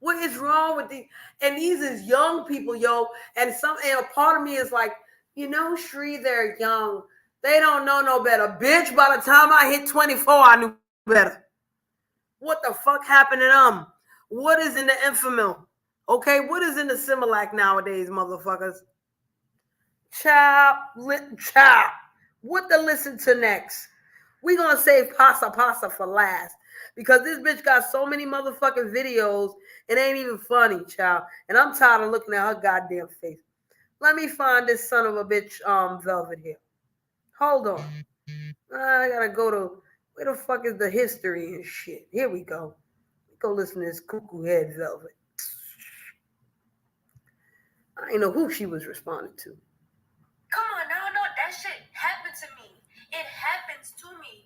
What is wrong with these? And these is young people, yo. And a part of me is like, Shree, they're young. They don't know no better. Bitch, by the time I hit 24, I knew better. What the fuck happened to them? What is in the Enfamil? Okay, what is in the Similac nowadays, motherfuckers? Child. What to listen to next? We gonna save Pasa for last. Because this bitch got so many motherfucking videos, it ain't even funny, child. And I'm tired of looking at her goddamn face. Let me find this son of a bitch, Velvet here. Hold on. I gotta go to, where the fuck is the history and shit? Here we go. Go listen to this cuckoo head Velvet. I didn't know who she was responding to. Come on, now I know that shit happened to me. It happens to me.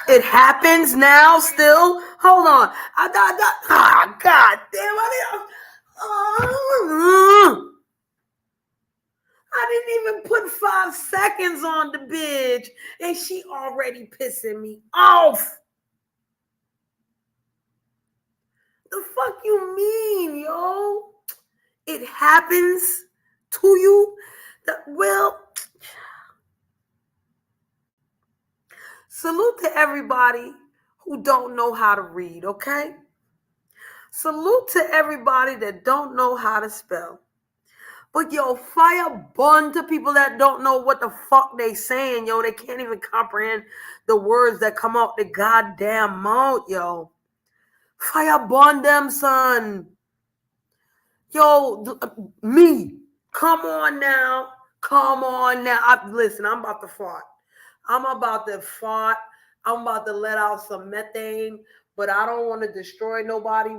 It happens now still? Hold on. God damn. I didn't even put 5 seconds on the bitch. And she already pissing me off. The fuck you mean, yo? It happens to you? Salute to everybody who don't know how to read, okay? Salute to everybody that don't know how to spell. But yo, fire bun to people that don't know what the fuck they saying, yo. They can't even comprehend the words that come out the goddamn mouth, yo. Fire bun them, son. Yo, me. Come on now. Listen, I'm about to fart. I'm about to let out some methane, but I don't want to destroy nobody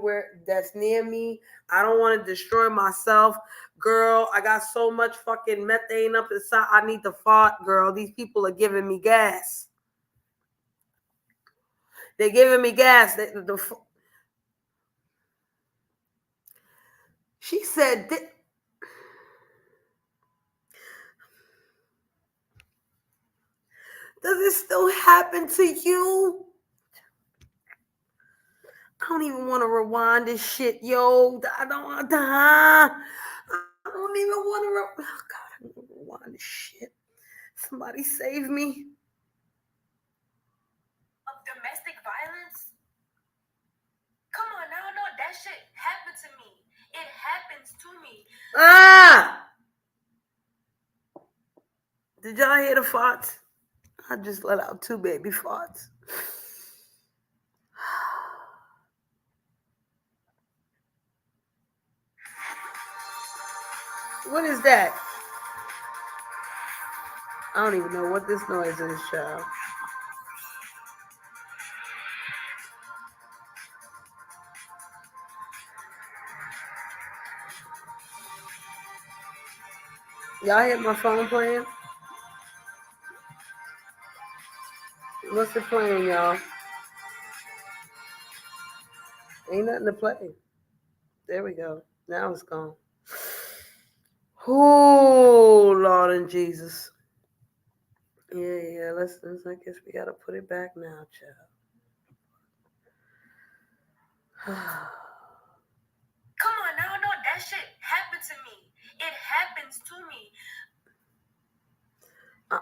that's near me. I don't want to destroy myself. Girl, I got so much fucking methane up inside. I need to fart, girl. These people are giving me gas. They're giving me gas. She said, does it still happen to you? I don't even want to rewind this shit, yo. I don't even want to. Oh God, I don't want to rewind this shit. Somebody save me. Of domestic violence? Come on now, no, that shit happened to me. It happens to me. Ah! Did y'all hear the farts? I just let out 2 baby farts. What is that? I don't even know what this noise is, child. Y'all hear my phone playing? What's it playing, y'all? Ain't nothing to play. There we go. Now it's gone. Oh, Lord and Jesus. Yeah. Let's. I guess we gotta put it back now, child. Come on now, no, that shit happened to me. It happens to me.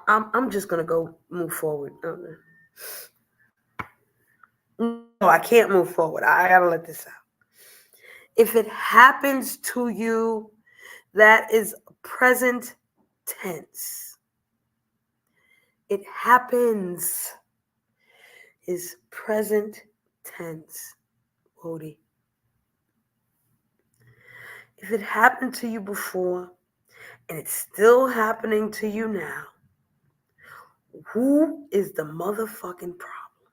I'm just gonna go move forward. No, I can't move forward. I gotta let this out. If it happens to you, that is present tense. It happens is present tense, Wody. If it happened to you before and it's still happening to you now, who is the motherfucking problem?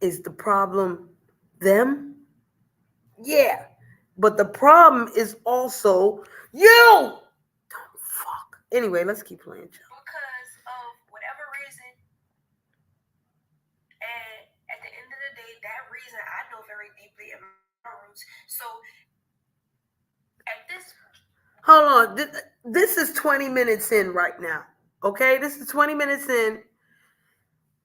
Is the problem them? Yeah. But the problem is also you. Don't fuck. Anyway, let's keep playing, child. Because of whatever reason, and at the end of the day, that reason I know very deeply in my roots. So at this, Hold on. This is 20 minutes in right now. Okay? This is 20 minutes in.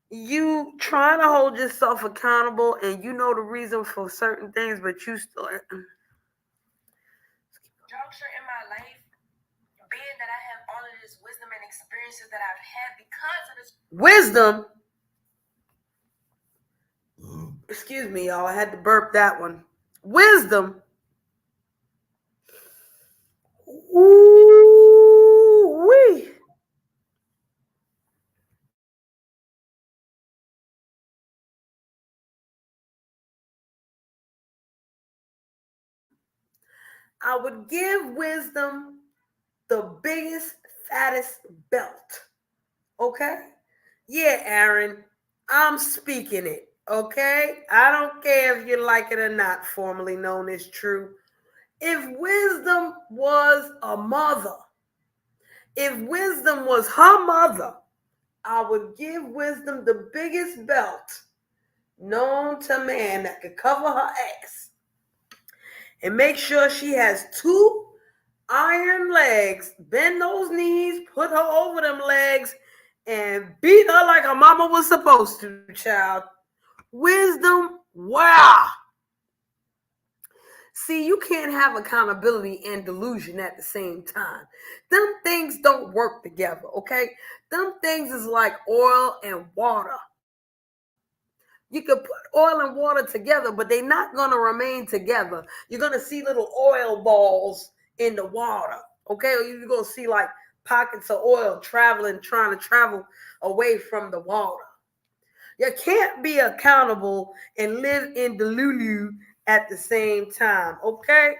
You trying to hold yourself accountable and you know the reason for certain things, but you still. juncture in my life, being that I have all of this wisdom and experiences that I've had because of this Wisdom. Excuse me, y'all. I had to burp that one. Wisdom. Ooh-wee. I would give wisdom the biggest, fattest belt. Okay? Yeah, Aaron, I'm speaking it. Okay? I don't care if you like it or not, formerly known as True. If wisdom was a mother, if wisdom was her mother, I would give wisdom the biggest belt known to man that could cover her ass and make sure she has 2 iron legs, bend those knees, put her over them legs, and beat her like her mama was supposed to, child. Wisdom, wow. See, you can't have accountability and delusion at the same time. Them things don't work together, okay? Them things is like oil and water. You can put oil and water together, but they're not going to remain together. You're going to see little oil balls in the water, okay? Or you're going to see like pockets of oil trying to travel away from the water. You can't be accountable and live in delulu at the same time, okay?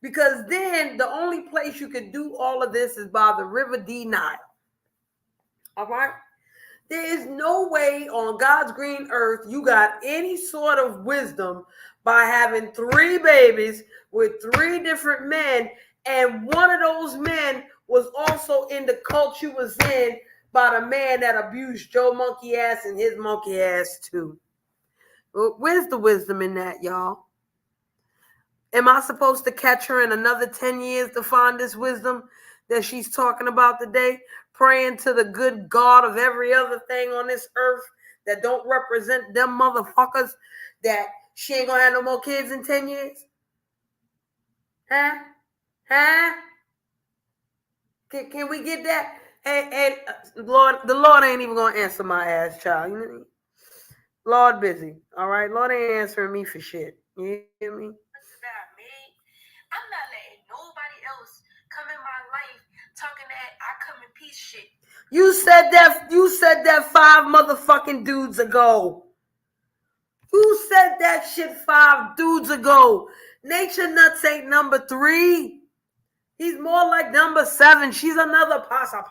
Because then the only place you can do all of this is by the river Nile. All right? There is no way on God's green earth you got any sort of wisdom by having 3 babies with 3 different men, and one of those men was also in the cult you was in by the man that abused Joe monkey ass and his monkey ass too. Where's the wisdom in that, y'all? Am I supposed to catch her in another 10 years to find this wisdom that she's talking about today? Praying to the good God of every other thing on this earth that don't represent them motherfuckers that she ain't gonna have no more kids in 10 years? Huh? Huh? Can we get that? Hey, Lord, the Lord ain't even gonna answer my ass, child. You know what I mean? Lord busy. All right, Lord ain't answering me for shit. You hear me? That I made. I'm not letting nobody else come in my life talking that I come in peace shit. You said that 5 motherfucking dudes ago. You said that shit 5 dudes ago. NatureNuts ain't number 3. He's more like number 7. She's another pasa.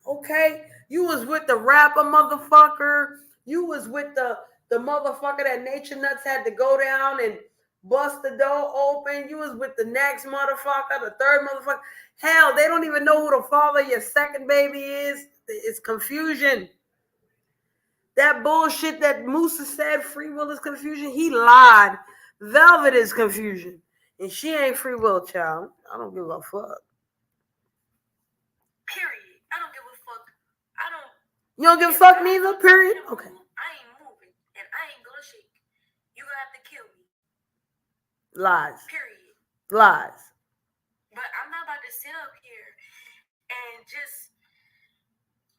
Okay? You was with the rapper motherfucker. You was with the motherfucker that NatureNuts had to go down and bust the door open. You was with the next motherfucker, the third motherfucker. Hell, they don't even know who the father of your second baby is. It's confusion. That bullshit that Musa said free will is confusion, he lied. Velvet is confusion. And she ain't free will, child. I don't give a fuck. Period. I don't give a fuck. I don't. You don't give a fuck neither? Period? Okay. I ain't moving. And I ain't gonna shake. You gonna have to kill me. Lies. Period. Lies. But I'm not about to sit up here and just.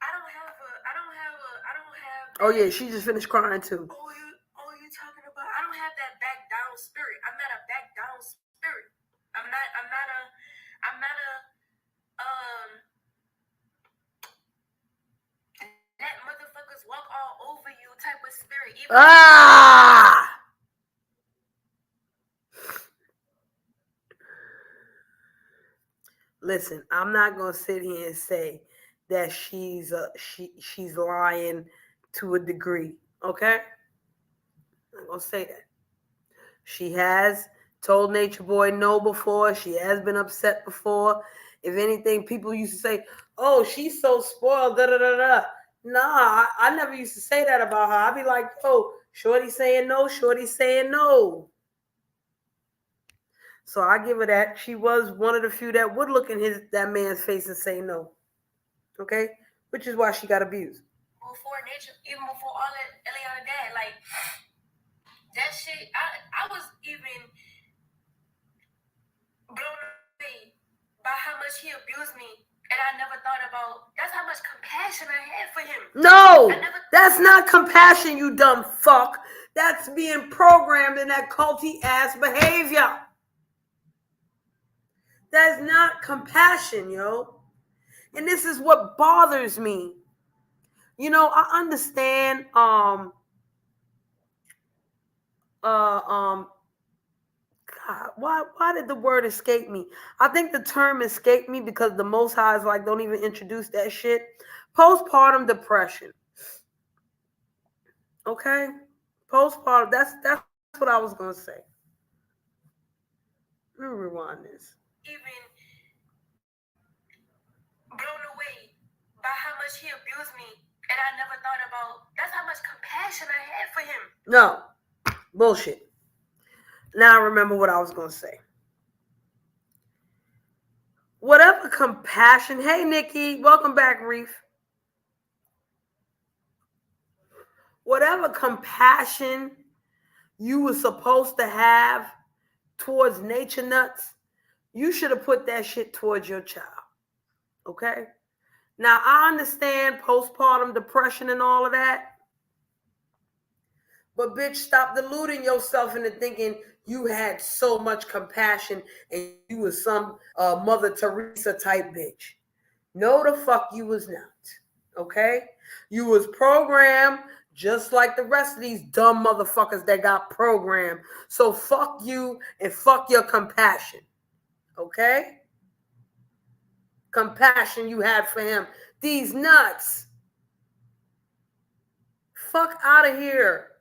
I don't have. Oh yeah, she just finished crying too. You talking about? I don't have that back down spirit. I'm not a back down spirit. I'm not a let motherfuckers walk all over you type of spirit. Listen, I'm not gonna sit here and say that she's lying to a degree. Okay, I'm gonna say that she has told Nature Boy no before. She has been upset before. If anything, people used to say, "Oh, she's so spoiled." Da da da da. Nah, I never used to say that about her. I'd be like, "Oh, Shorty saying no. Shorty saying no." So I give her that. She was one of the few that would look in that man's face and say no. Okay? Which is why she got abused. Before Nature, even before all that Eliana dad, like that shit, I was even blown away by how much he abused me. And I never thought about that's how much compassion I had for him. No, that's not compassion, you dumb fuck. That's being programmed in that culty ass behavior. That's not compassion, yo. And this is what bothers me. You know, I understand God, why did the word escape me? I think the term escaped me because the Most High is like, don't even introduce that shit. Postpartum depression. Okay? Postpartum, that's what I was gonna say. Let me rewind this. Even blown away by how much he abused me, and I never thought about that's how much compassion I had for him. No, bullshit. Now I remember what I was gonna say. Whatever compassion, hey Nikki, welcome back, Reef. Whatever compassion you were supposed to have towards NatureNuts, you should have put that shit towards your child. Okay? Now, I understand postpartum depression and all of that. But, bitch, stop deluding yourself into thinking you had so much compassion and you was some Mother Teresa type bitch. No, the fuck you was not. Okay? You was programmed just like the rest of these dumb motherfuckers that got programmed. So fuck you and fuck your compassion. Okay? Compassion you had for him. These nuts. Fuck out of here.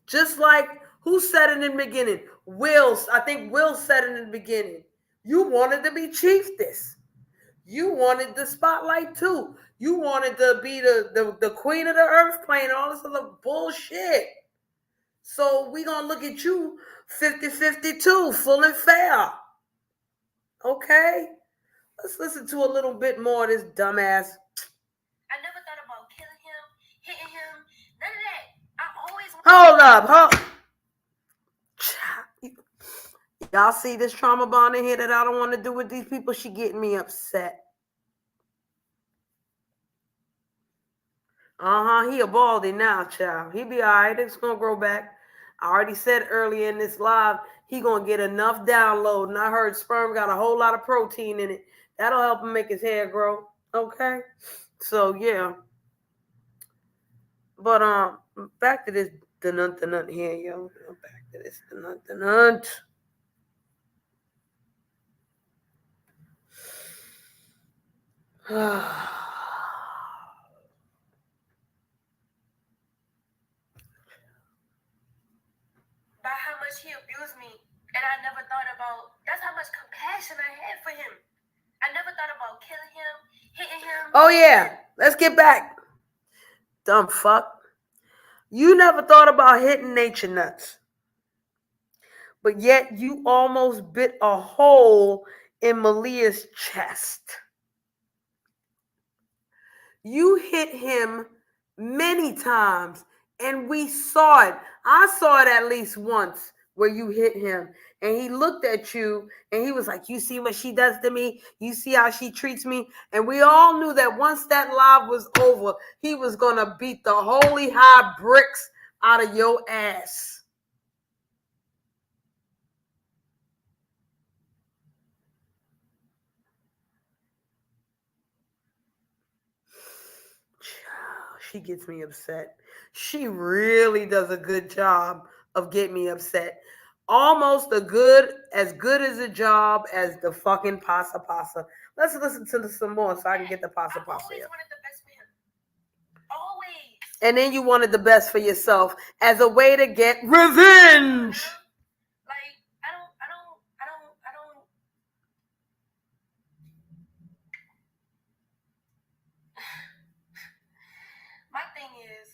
Just like, who said it in the beginning? I think Will said it in the beginning. You wanted to be chiefess. You wanted the spotlight too. You wanted to be the queen of the earth plane and all this other bullshit. So we gonna look at you 50-50 too, full and fair. Okay? Let's listen to a little bit more of this dumbass. I never thought Hold up. Y'all see this trauma bond in here that I don't want to do with these people? She getting me upset. He a baldy now, child. He be all right. It's going to grow back. I already said earlier in this live, he going to get enough download. And I heard sperm got a whole lot of protein in it. That'll help him make his hair grow. Okay? So, yeah. But back to this the here, yo. Back to this the By how much he abused me, and I never thought about. That's how much compassion I had for him. I never thought about killing him, hitting him. Oh yeah, let's get back. Dumb fuck. You never thought about hitting NatureNuts, but yet you almost bit a hole in Malia's chest. You hit him many times, and we saw it. I saw it at least once where you hit him, and he looked at you, and he was like, you see what she does to me? You see how she treats me? And we all knew that once that live was over, he was going to beat the holy high bricks out of your ass. She gets me upset. She really does a good job of getting me upset. Almost as good as a job as the fucking pasa pasa. Let's listen to this some more so I can get the pasa I pasa. always wanted the best for him. Always. And then you wanted the best for yourself as a way to get revenge. Like, I don't. My thing is,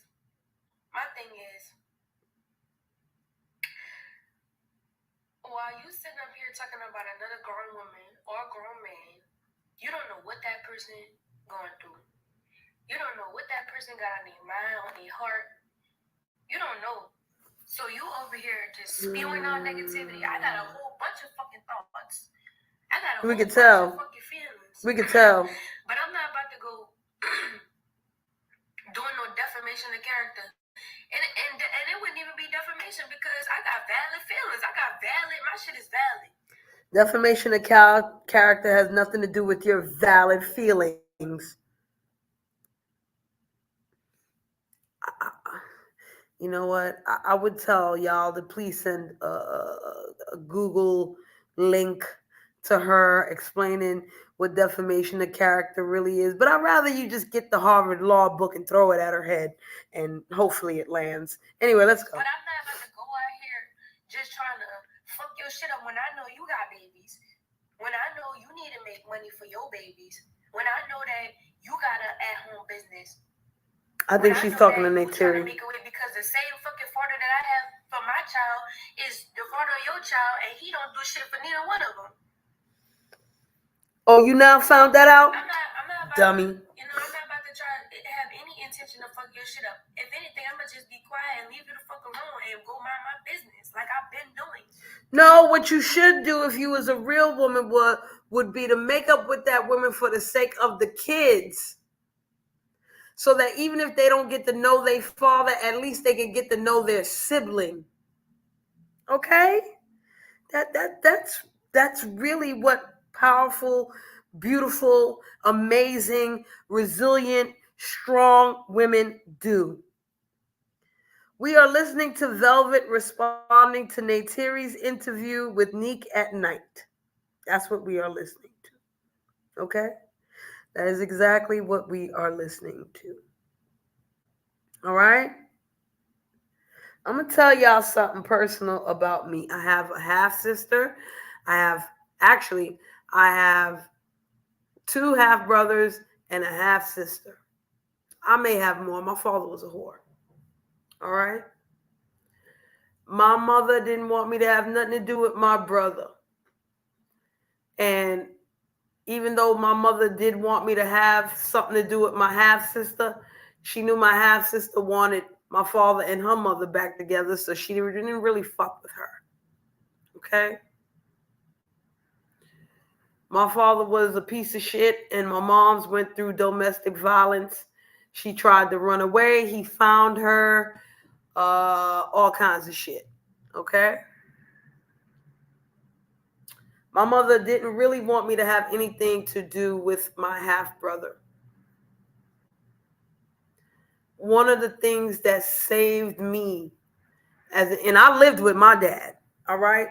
while you sitting up here talking about another grown woman or a grown man, you don't know what that person going through. You don't know what that person got on their mind, on their heart. You don't know. So you over here just spewing out negativity. I got a whole bunch of fucking thoughts. I got a whole bunch of fucking feelings. We can tell. But I'm not about to go doing no defamation of character. And it wouldn't even be defamation because I got valid feelings. My shit is valid. Defamation of character has nothing to do with your valid feelings. You know what? I would tell y'all to please send a Google link to her explaining what defamation of character really is. But I'd rather you just get the Harvard Law book and throw it at her head, and hopefully it lands. Anyway, let's go. But I'm not about to go out here just trying to fuck your shit up when I know you got babies. When I know you need to make money for your babies. When I know that you got an at-home business. I think she's talking to Nate Terry. Because the same fucking father that I have for my child is the father of your child, and he don't do shit for neither one of them. Oh, you now found that out? I'm not about dummy. I'm not about to try to have any intention to fuck your shit up. If anything, I'm gonna just be quiet and leave you the fuck alone and go mind my business like I've been doing. No, what you should do if you was a real woman would be to make up with that woman for the sake of the kids. So that even if they don't get to know their father, at least they can get to know their sibling. Okay? That's really what powerful, beautiful, amazing, resilient, strong women do. We are listening to Velvet responding to Neytiri's interview with Neek at night. That's what we are listening to. Okay? That is exactly what we are listening to. All right? I'm going to tell y'all something personal about me. I have a half-sister. I have 2 half-brothers and a half-sister. I may have more. My father was a whore. All right? My mother didn't want me to have nothing to do with my brother. And even though my mother did want me to have something to do with my half-sister, she knew my half-sister wanted my father and her mother back together, so she didn't really fuck with her. Okay? My father was a piece of shit, and my mom's went through domestic violence. She tried to run away. He found her, all kinds of shit. Okay? My mother didn't really want me to have anything to do with my half brother. One of the things that saved me, and I lived with my dad, all right?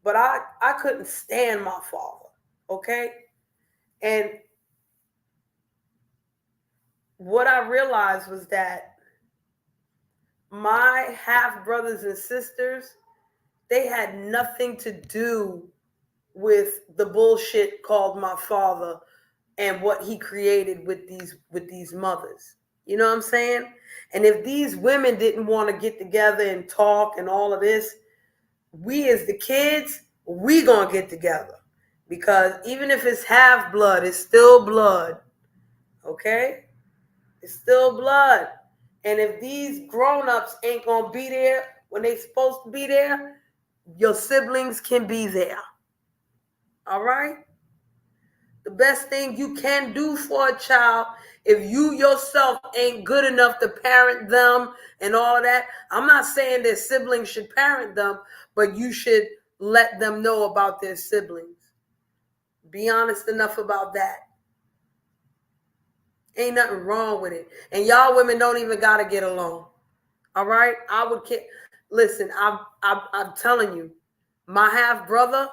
But I couldn't stand my father, okay? And what I realized was that my half brothers and sisters, they had nothing to do with the bullshit called my father and what he created with these mothers. You know what I'm saying? And if these women didn't want to get together and talk and all of this, we as the kids, we gonna get together. Because even if it's half blood, it's still blood. Okay? It's still blood. And if these grown-ups ain't gonna be there when they supposed to be there, your siblings can be there. All right? The best thing you can do for a child, if you yourself ain't good enough to parent them and all that, I'm not saying that siblings should parent them, but you should let them know about their siblings. Be honest enough about that. Ain't nothing wrong with it. And y'all women don't even got to get along. All right? I would listen, I'm telling you, my half brother,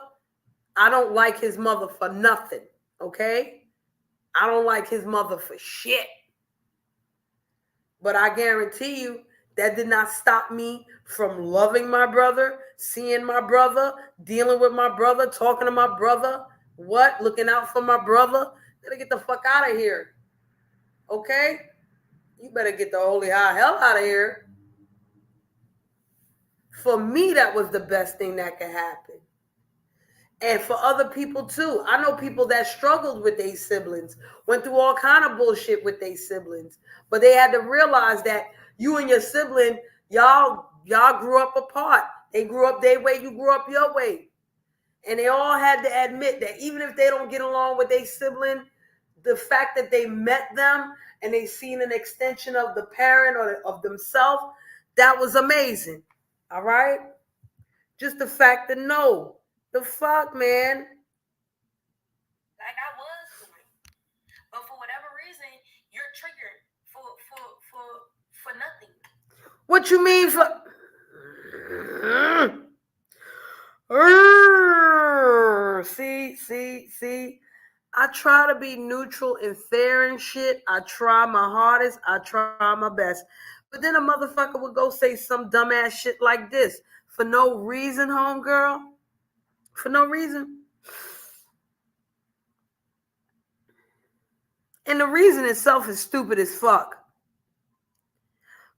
I don't like his mother for nothing. Okay? I don't like his mother for shit. But I guarantee you, that did not stop me from loving my brother, seeing my brother, dealing with my brother, talking to my brother. What? Looking out for my brother? Better get the fuck out of here. Okay? You better get the holy hell out of here. For me, that was the best thing that could happen. And for other people too. I know people that struggled with their siblings, went through all kind of bullshit with their siblings. But they had to realize that you and your sibling, y'all grew up apart. They grew up their way, you grew up your way. And they all had to admit that even if they don't get along with their sibling, the fact that they met them and they seen an extension of the parent or of themselves, that was amazing. All right? Just the fact to know. The fuck, man? Like I was doing. But for whatever reason, you're triggered for nothing. What you mean for? See. I try to be neutral and fair and shit. I try my hardest. I try my best. But then a motherfucker would go say some dumbass shit like this for no reason, homegirl. For no reason. And the reason itself is stupid as fuck.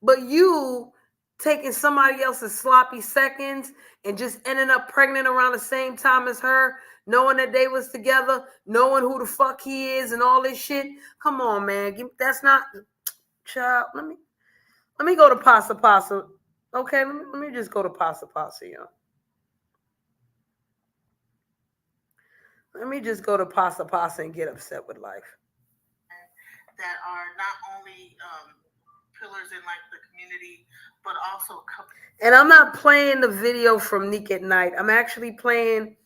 But you taking somebody else's sloppy seconds and just ending up pregnant around the same time as her, knowing that they was together, knowing who the fuck he is and all this shit. Come on, man. That's not, child. Let me go to Pasa Pasa. Okay, let me just go to Pasa Pasa, yo. Let me just go to Pasa Pasa and get upset with life. That are not only pillars in like the community, but also. And I'm not playing the video from Nick at Night. I'm actually playing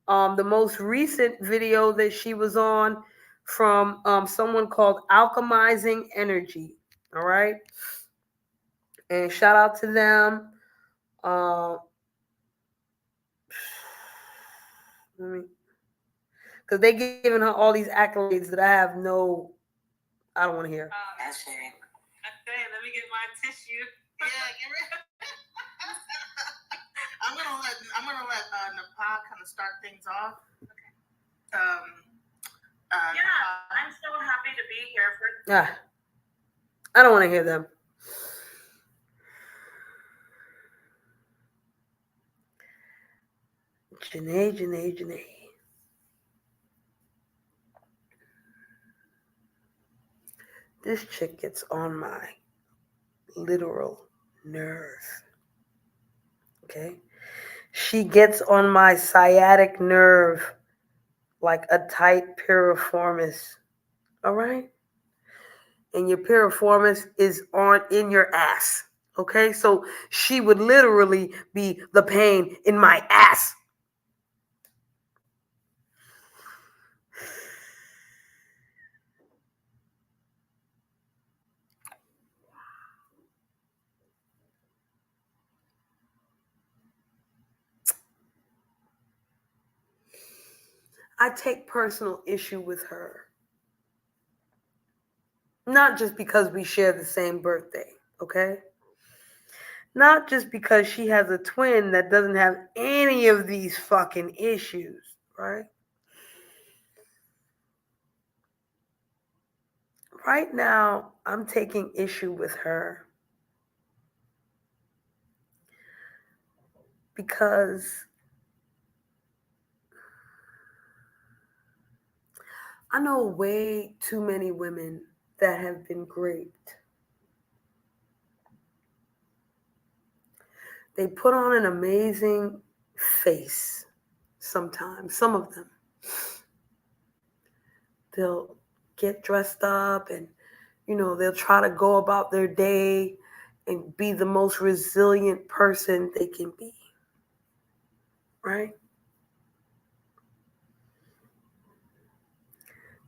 the most recent video that she was on from someone called Alchemizing Energy. All right. And shout out to them. Because they giving her all these accolades that I have no, I don't want to hear. That's it. Okay, let me get my tissue. Yeah, get ready. I'm gonna let Nepal kind of start things off. Okay. I'm so happy to be here for. I don't want to hear them. Janae. This chick gets on my literal nerve. Okay? She gets on my sciatic nerve like a tight piriformis. All right? And your piriformis is in your ass. Okay? So she would literally be the pain in my ass. I take personal issue with her. Not just because we share the same birthday, okay? Not just because she has a twin that doesn't have any of these fucking issues, right? Right now, I'm taking issue with her because I know way too many women that have been raped. They put on an amazing face sometimes, some of them. They'll get dressed up and, they'll try to go about their day and be the most resilient person they can be. Right?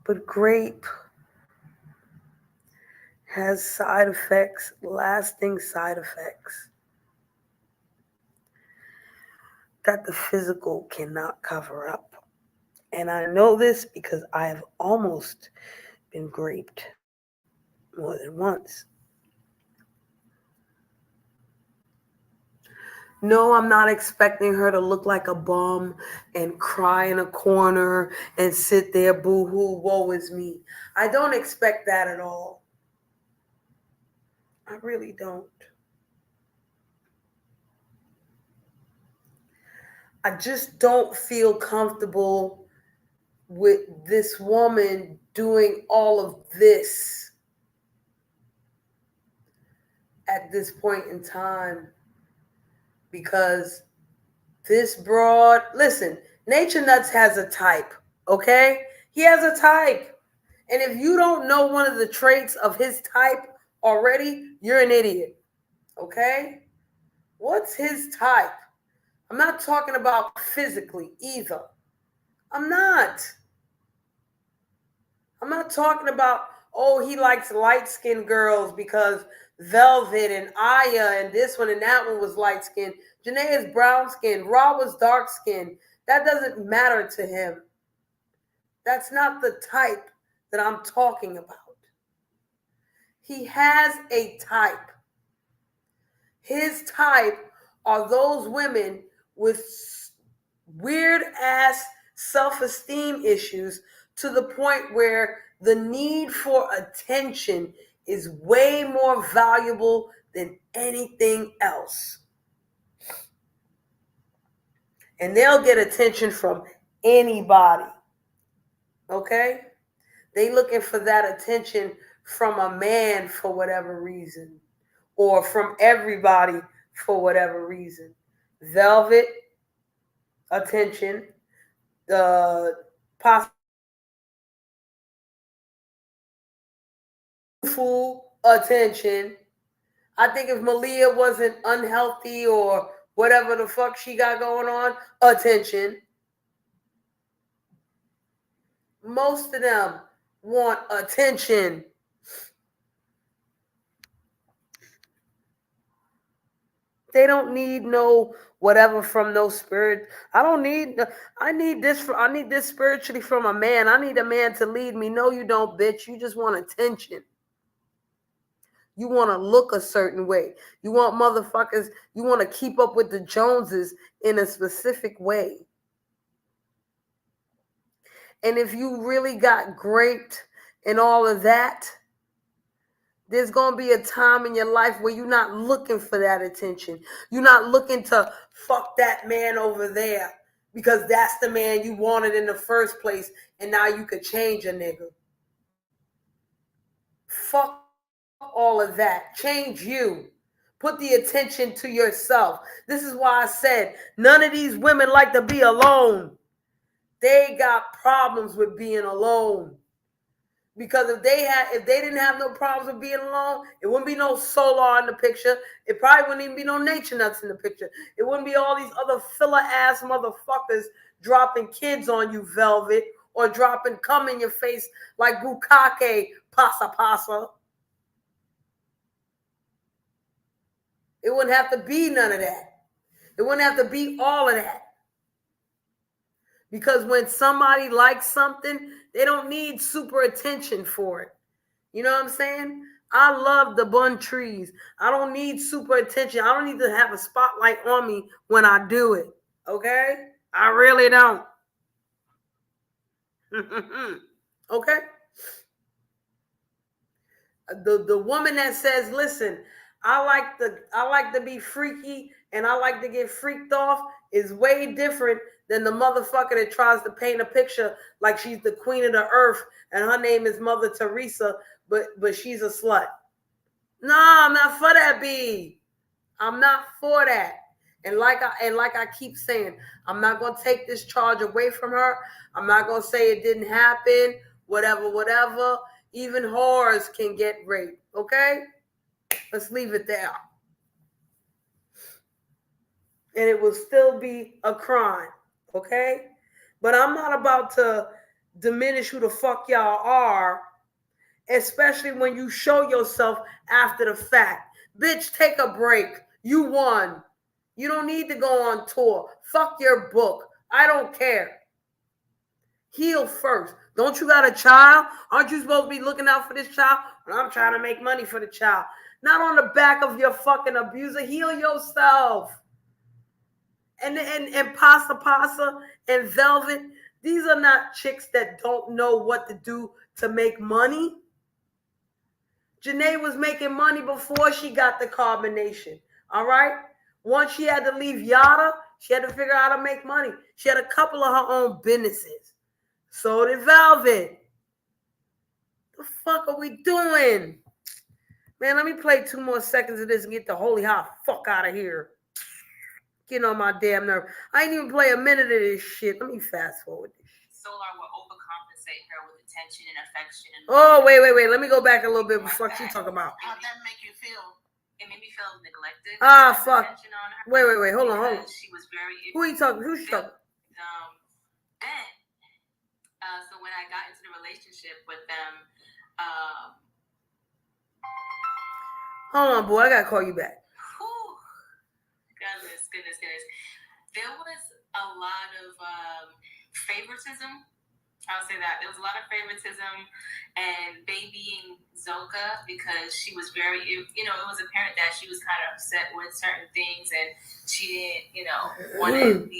But grape has side effects, lasting side effects, that the physical cannot cover up. And I know this because I have almost been raped more than once. No, I'm not expecting her to look like a bum and cry in a corner and sit there, boo-hoo, woe is me. I don't expect that at all. I really don't. I just don't feel comfortable with this woman doing all of this at this point in time, because this broad, listen, NatureNuts has a type, okay? He has a type. And if you don't know one of the traits of his type already, you're an idiot, okay? What's his type? I'm not talking about physically either. I'm not. I'm not talking about, oh, he likes light-skinned girls because Velvet and Aya and this one and that one was light-skinned. Janae is brown-skinned. Ra was dark-skinned. That doesn't matter to him. That's not the type that I'm talking about. He has a type. His type are those women with weird-ass self-esteem issues to the point where the need for attention is way more valuable than anything else. And they'll get attention from anybody. Okay? They looking for that attention from a man for whatever reason, or from everybody for whatever reason. Velvet, attention. The full attention. I think if Malia wasn't unhealthy or whatever the fuck she got going on, attention. Most of them want attention. They don't need no whatever from no spirit. I need this spiritually from a man. I need a man to lead me. No, you don't, bitch. You just want attention. You want to look a certain way. You want motherfuckers, you want to keep up with the Joneses in a specific way. And if you really got graped and all of that, there's going to be a time in your life where you're not looking for that attention. You're not looking to fuck that man over there because that's the man you wanted in the first place, and now you could change a nigga. Fuck all all of that. Change you. Put the attention to yourself. This is why I said none of these women like to be alone. They got problems with being alone. Because if they didn't have no problems with being alone, it wouldn't be no Solar in the picture. It probably wouldn't even be no NatureNuts in the picture. It wouldn't be all these other filler ass motherfuckers dropping kids on you, Velvet, or dropping cum in your face like Bukake Pasa Pasa. It wouldn't have to be none of that. It wouldn't have to be all of that. Because when somebody likes something, they don't need super attention for it. You know what I'm saying? I love the bun trees. I don't need super attention. I don't need to have a spotlight on me when I do it. Okay? I really don't. Okay? The woman that says, listen, I like to be freaky and I like to get freaked off is way different than the motherfucker that tries to paint a picture like she's the queen of the earth and her name is Mother Teresa, but she's a slut. No, I'm not for that, B. I'm not for that. And like I keep saying, I'm not gonna take this charge away from her. I'm not gonna say it didn't happen, whatever. Even whores can get raped, okay? Let's leave it there. And it will still be a crime, okay? But I'm not about to diminish who the fuck y'all are, especially when you show yourself after the fact. Bitch, take a break. You won. You don't need to go on tour. Fuck your book. I don't care. Heal first. Don't you got a child? Aren't you supposed to be looking out for this child? Well, I'm trying to make money for the child. Not on the back of your fucking abuser. Heal yourself. And Pasa and Velvet, these are not chicks that don't know what to do to make money. Janae was making money before she got the combination. All right? Once she had to leave Yada, she had to figure out how to make money. She had a couple of her own businesses. So did Velvet. The fuck are we doing? Man, let me play 2 more seconds of this and get the holy hot fuck out of here. Getting on my damn nerve. I ain't even play a minute of this shit. Let me fast forward this shit. Solar will overcompensate her with attention and affection. And oh, wait. Let me go back a little bit before she talk about. How'd that make you feel? It made me feel neglected. Ah, fuck. On her Wait. Hold on. She was very. Who are you talking? Who's she talking? Ben. So when I got into the relationship with them, hold on, boy. I gotta call you back. Goodness. There was a lot of favoritism. I'll say that. There was a lot of favoritism and babying Zoka because she was very, it was apparent that she was kind of upset with certain things and she didn't, wanted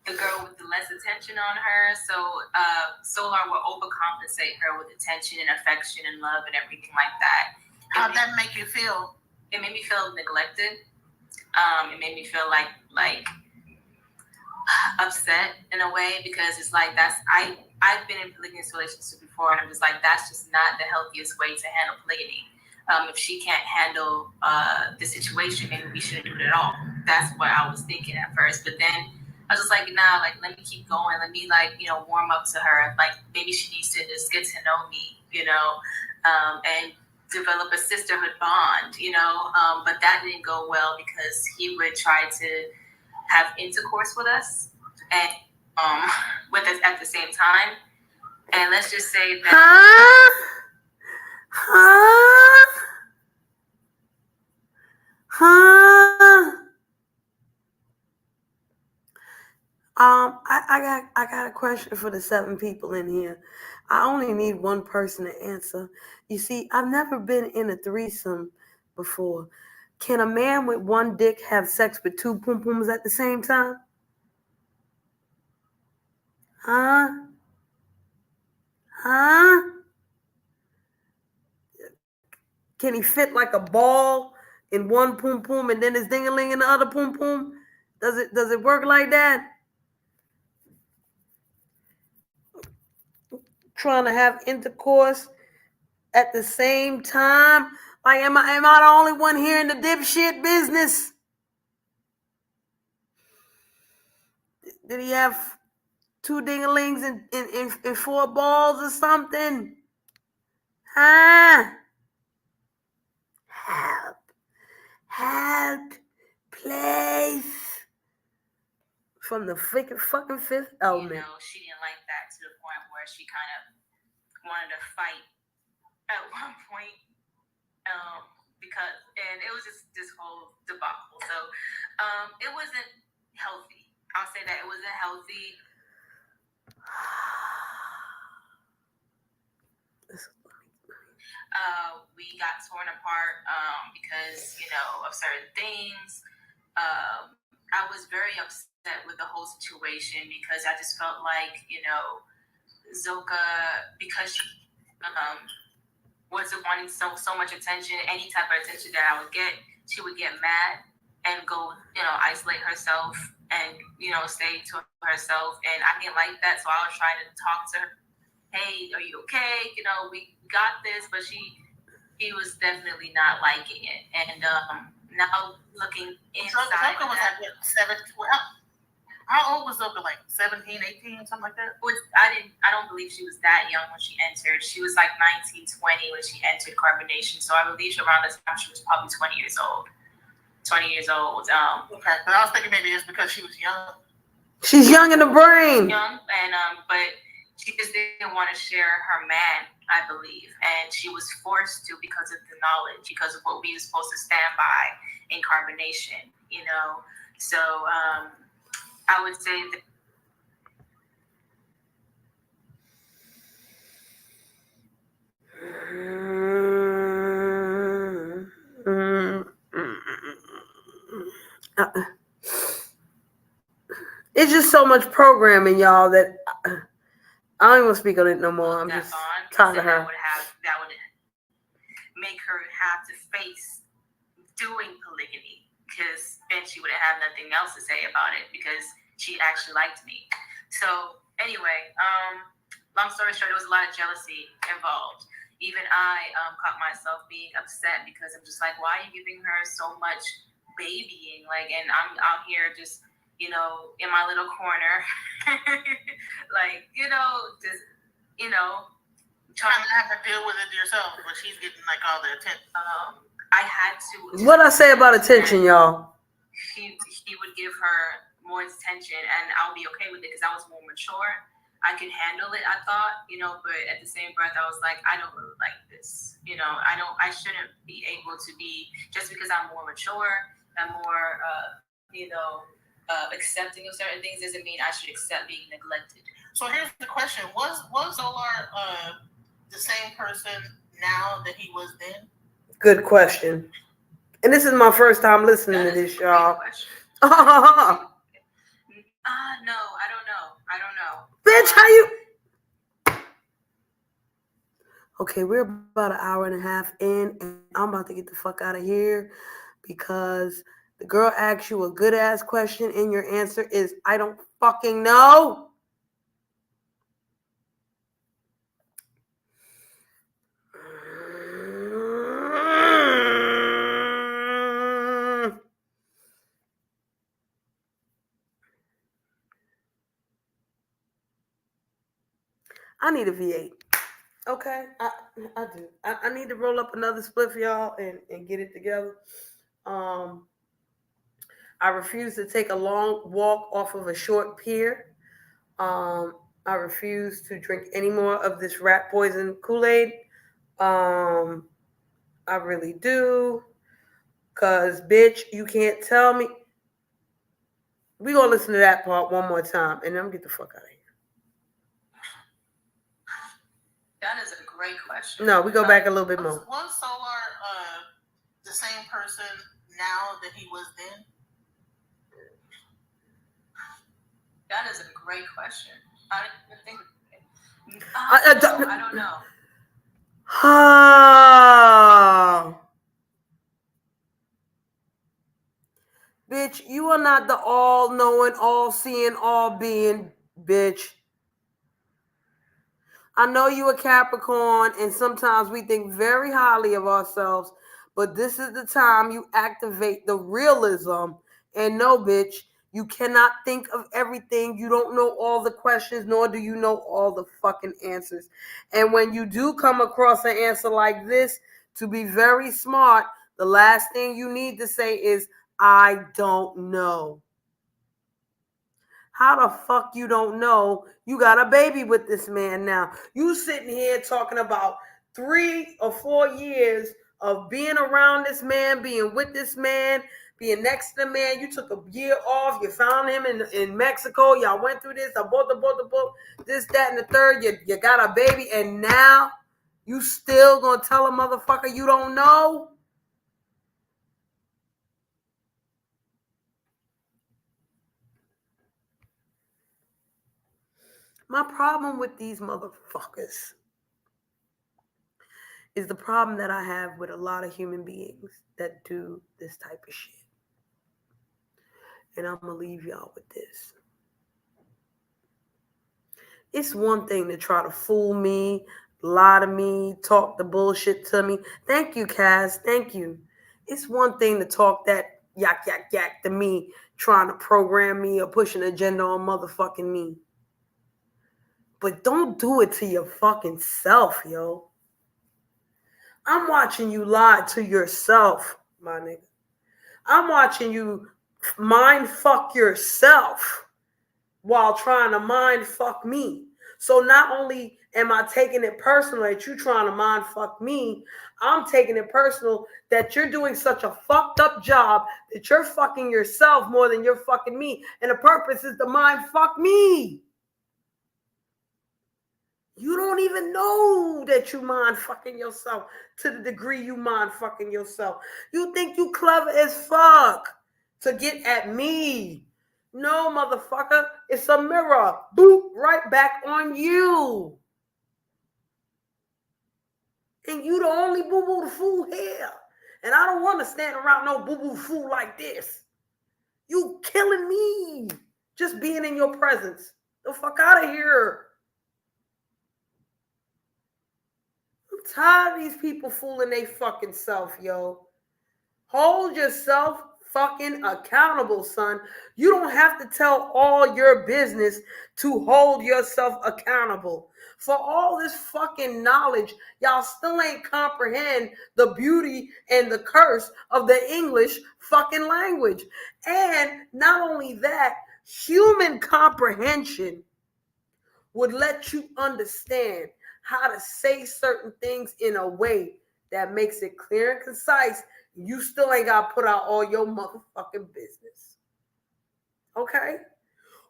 the girl with the less attention on her. So Solar will overcompensate her with attention and affection and love and everything like that. How'd that make you feel? It made me feel neglected. It made me feel like upset in a way because it's like I've been in polygamous relationships before and I'm just like that's just not the healthiest way to handle polygamy. If she can't handle the situation, maybe we shouldn't do it at all. That's what I was thinking at first, but then I was just like, nah, like let me keep going. Let me warm up to her. Like maybe she needs to just get to know me, and develop a sisterhood bond, but that didn't go well because he would try to have intercourse with us and with us at the same time. And let's just say that I got a question for the 7 people in here. I only need one person to answer. You see, I've never been in a threesome before. Can a man with one dick have sex with 2 pum-pums at the same time? Huh? Can he fit like a ball in one pum-pum and then his ding-a-ling in the other pum-pum? Does it work like that? Trying to have intercourse at the same time? Like, am I the only one here in the dipshit business? Did he have two dinglings and four balls or something? Huh? Help. Help. Please. From the fucking Fifth Element. You know, she didn't like that to the point where she kind of wanted to fight at one point. Because, and it was just this whole debacle. So, it wasn't healthy. I'll say that it wasn't healthy. We got torn apart because, you know, of certain things. I was very upset with the whole situation because I just felt like, you know, Zoka, because she wasn't wanting so much attention, any type of attention that I would get, she would get mad and go, you know, isolate herself and, you know, stay to herself. And I didn't like that, so I was trying to talk to her. Hey, are you okay? You know, we got this, but she was definitely not liking it. And now looking inside, Zoka was like 7. How old was Zoka? Like 17, 18, something like that? I don't believe she was that young when she entered. She was like 19, 20 when she entered carbonation. So I believe around the time she was probably 20 years old. 20 years old. Okay, but I was thinking maybe it's because she was young. She's young in the brain. Young, and but she just didn't want to share her man, I believe, and she was forced to because of the knowledge, because of what we were supposed to stand by in carbonation, you know. So I would say that. It's just so much programming, y'all, that I don't even speak on it no more. I'm just tired of her. That would make her have to face doing polygamy, because then she wouldn't have nothing else to say about it because she actually liked me. So anyway, long story short, there was a lot of jealousy involved. Even I caught myself being upset because I'm just like, why are you giving her so much babying? Like, and I'm out here just, you know, in my little corner, like, you know, just, you know, trying to have to deal with it yourself, but she's getting like all the attention. I had to. What I say about attention, y'all? He would give her more attention, and I'll be okay with it because I was more mature. I could handle it, I thought, you know, but at the same breath, I was like, I don't really like this. You know, I shouldn't be able to be, just because I'm more mature and more, you know, accepting of certain things doesn't mean I should accept being neglected. So here's the question. Was Solar the same person now that he was then? Good question. And this is my first time listening to this, y'all. No, I don't know. Bitch, how you? Okay, we're about an hour and a half in, and I'm about to get the fuck out of here because the girl asks you a good ass question, and your answer is, I don't fucking know. I need a V8. Okay, I do. I need to roll up another spliff, y'all, and get it together. I refuse to take a long walk off of a short pier. I refuse to drink any more of this rat poison Kool-Aid. I really do. Cause bitch, you can't tell me. We gonna listen to that part one more time, and then I'm get the fuck out of here. That is a great question. No, we go back a little bit more. Was Solar the same person now that he was then? That is a great question. I didn't think. I don't know. Bitch, you are not the all-knowing, all-seeing, all-being bitch. I know you a Capricorn, and sometimes we think very highly of ourselves, but this is the time you activate the realism. And no, bitch, you cannot think of everything. You don't know all the questions, nor do you know all the fucking answers. And when you do come across an answer like this, to be very smart, the last thing you need to say is, I don't know. How the fuck you don't know you got a baby with this man now? You sitting here talking about 3 or 4 years of being around this man, being with this man, being next to the man. You took a year off. You found him in Mexico. Y'all went through this. I bought the book, this, that, and the third. You got a baby, and now you still gonna tell a motherfucker you don't know? My problem with these motherfuckers is the problem that I have with a lot of human beings that do this type of shit. And I'm going to leave y'all with this. It's one thing to try to fool me, lie to me, talk the bullshit to me. Thank you, Cass. Thank you. It's one thing to talk that yak, yak, yak to me, trying to program me or push an agenda on motherfucking me. But don't do it to your fucking self, yo. I'm watching you lie to yourself, my nigga. I'm watching you mind fuck yourself while trying to mind fuck me. So not only am I taking it personal that you trying to mind fuck me, I'm taking it personal that you're doing such a fucked up job that you're fucking yourself more than you're fucking me. And the purpose is to mind fuck me. You don't even know that you mind fucking yourself to the degree you mind fucking yourself. You think you clever as fuck to get at me. No, motherfucker. It's a mirror. Boop, right back on you. And you the only boo-boo the fool here. And I don't want to stand around no boo-boo fool like this. You killing me just being in your presence. The fuck out of here. I'm tired of these people fooling they fucking self, yo. Hold yourself fucking accountable, son. You don't have to tell all your business to hold yourself accountable. For all this fucking knowledge, y'all still ain't comprehend the beauty and the curse of the English fucking language. And not only that, human comprehension would let you understand how to say certain things in a way that makes it clear and concise. You still ain't got to put out all your motherfucking business. Okay?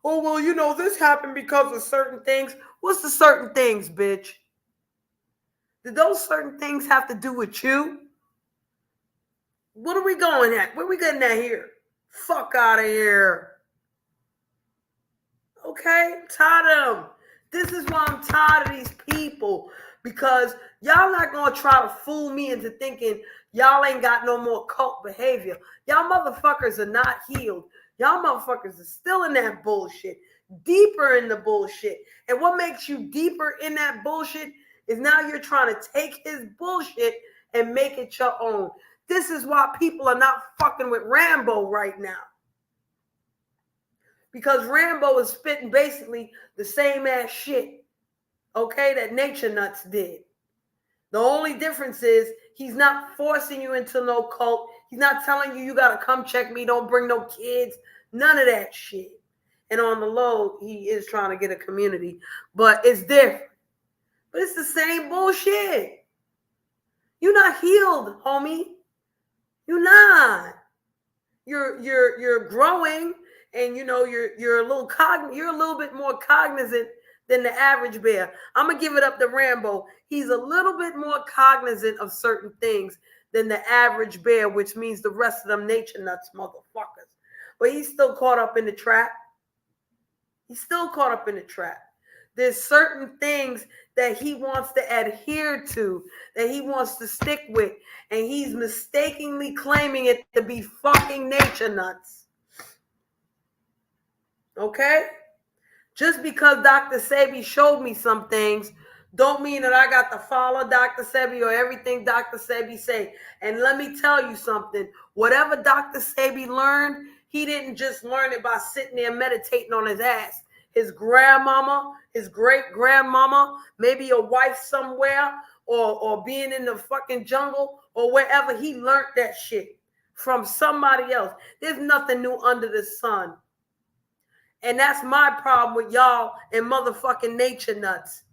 Oh, well, you know, this happened because of certain things. What's the certain things, bitch? Did those certain things have to do with you? What are we going at? Where are we getting at here? Fuck out of here. Okay? Tired of them. This is why I'm tired of these people, because y'all not going to try to fool me into thinking y'all ain't got no more cult behavior. Y'all motherfuckers are not healed. Y'all motherfuckers are still in that bullshit, deeper in the bullshit. And what makes you deeper in that bullshit is now you're trying to take his bullshit and make it your own. This is why people are not fucking with Rambo right now. Because Rambo is spitting basically the same ass shit, okay, that NatureNuts did. The only difference is he's not forcing you into no cult. He's not telling you got to come check me, don't bring no kids, none of that shit. And on the low, he is trying to get a community, but it's different. But it's the same bullshit. You're not healed, homie. You're not. You're growing. And you know you're a little bit more cognizant than the average bear. I'm gonna give it up to Rambo. He's a little bit more cognizant of certain things than the average bear, which means the rest of them NatureNuts motherfuckers. But he's still caught up in the trap. He's still caught up in the trap. There's certain things that he wants to adhere to, that he wants to stick with, and he's mistakenly claiming it to be fucking NatureNuts. Okay? Just because Dr. Sebi showed me some things don't mean that I got to follow Dr. Sebi or everything Dr. Sebi say. And let me tell you something. Whatever Dr. Sebi learned, he didn't just learn it by sitting there meditating on his ass. His grandmama, his great grandmama, maybe a wife somewhere, or being in the fucking jungle or wherever, he learned that shit from somebody else. There's nothing new under the sun. And that's my problem with y'all and motherfucking nature nuts.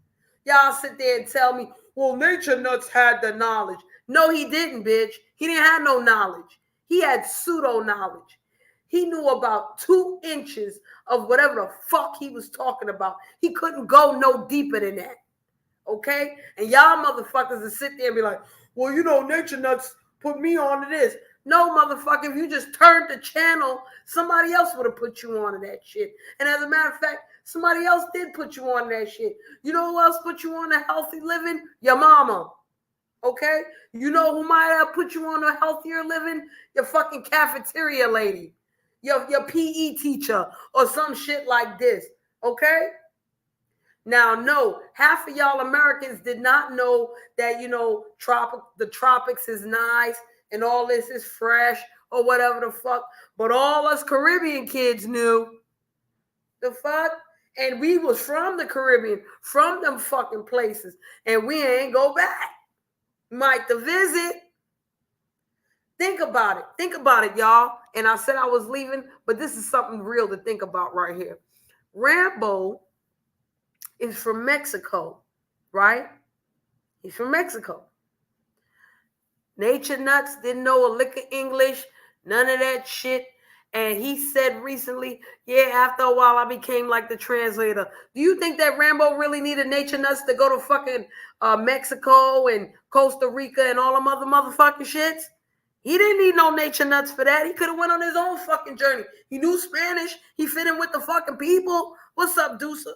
Y'all sit there and tell me, well, nature nuts had the knowledge. No, he didn't, bitch. He didn't have no knowledge. He had pseudo knowledge. He knew about 2 inches of whatever the fuck he was talking about. He couldn't go no deeper than that. Okay? And y'all motherfuckers will sit there and be like, well, you know, nature nuts put me on to this. No, motherfucker, if you just turned the channel, somebody else would have put you on to that shit. And as a matter of fact, somebody else did put you on that shit. You know who else put you on a healthy living? Your mama. Okay? You know who might have put you on a healthier living? Your fucking cafeteria lady. Your PE teacher or some shit like this. Okay? Now, no, half of y'all Americans did not know that, you know, the tropics is nice and all this is fresh or whatever the fuck. But all us Caribbean kids knew. The fuck? And we was from the Caribbean, from them fucking places. And we ain't go back. Might to visit. Think about it. Think about it, y'all. And I said I was leaving, but this is something real to think about right here. Rambo is from Mexico, right? He's from Mexico. Nature Nuts didn't know a lick of English, none of that shit. And he said recently, yeah, after a while I became like the translator. Do you think that Rambo really needed Nature Nuts to go to fucking Mexico and Costa Rica and all them other motherfucking shits? He didn't need no Nature Nuts for that. He could have went on his own fucking journey. He knew Spanish. He fit in with the fucking people. What's up, Deucer?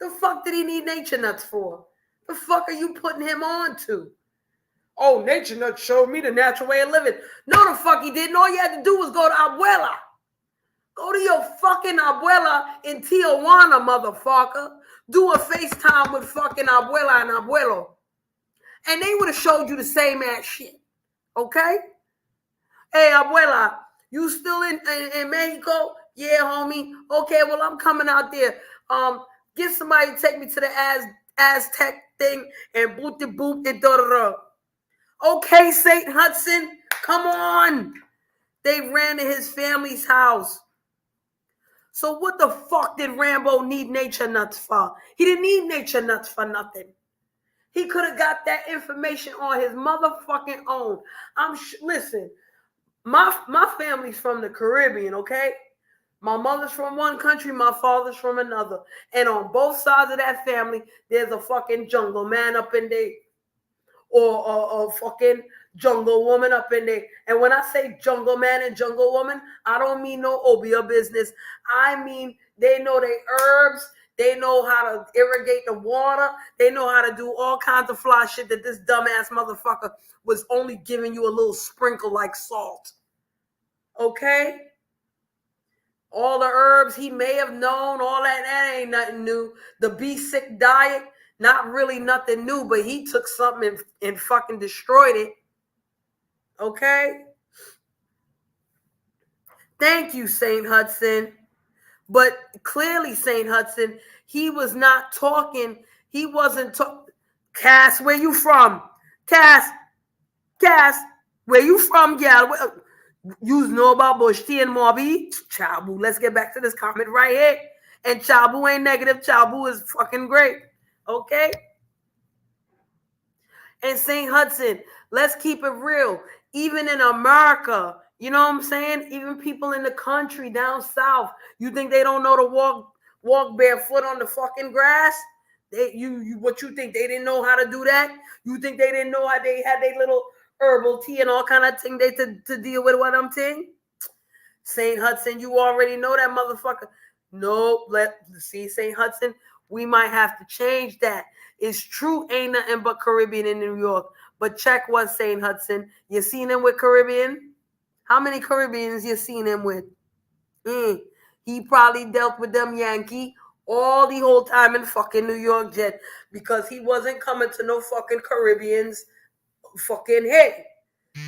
The fuck did he need Nature Nuts for? The fuck are you putting him on to? Oh, Nature Nuts showed me the natural way of living. No, the fuck he didn't. All you had to do was go to Abuela. Go to your fucking Abuela in Tijuana, motherfucker. Do a FaceTime with fucking Abuela and Abuelo. And they would have showed you the same ass shit. Okay? Hey, Abuela, you still in Mexico? Yeah, homie. Okay, well, I'm coming out there. Get somebody to take me to the Aztec thing and boot the boot and da-da-da. Okay, St. Hudson, come on. They ran to his family's house. So what the fuck did Rambo need Nature Nuts for? He didn't need Nature Nuts for nothing. He could have got that information on his motherfucking own. Listen, my family's from the Caribbean, okay? My mother's from one country, my father's from another. And on both sides of that family, there's a fucking jungle man up in there. Or a fucking jungle woman up in there. And when I say jungle man and jungle woman, I don't mean no obia business. I mean they know their herbs. They know how to irrigate the water. They know how to do all kinds of fly shit that this dumbass motherfucker was only giving you a little sprinkle like salt. Okay? All the herbs he may have known, all that ain't nothing new. The be sick diet, not really nothing new, but he took something and fucking destroyed it. Okay? Thank you, St. Hudson. But clearly, St. Hudson, he was not talking. He wasn't talking. Cass, where you from? Cass, where you from, gal? You know about Bush T and Morby? Chabu, let's get back to this comment right here. And Chabu ain't negative. Chabu is fucking great. Okay? And St. Hudson, let's keep it real. Even in America, you know what I'm saying? Even people in the country down south, you think they don't know to walk barefoot on the fucking grass? What you think? They didn't know how to do that? You think they didn't know how they had their little herbal tea and all kind of thing to deal with what I'm saying? St. Hudson, you already know that motherfucker. No, see, St. Hudson, we might have to change that. It's true, ain't nothing but Caribbean in New York. But check what, St. Hudson. You seen him with Caribbean? How many Caribbeans you seen him with? He probably dealt with them Yankee all the whole time in fucking New York jet because he wasn't coming to no fucking Caribbeans. Fucking hey,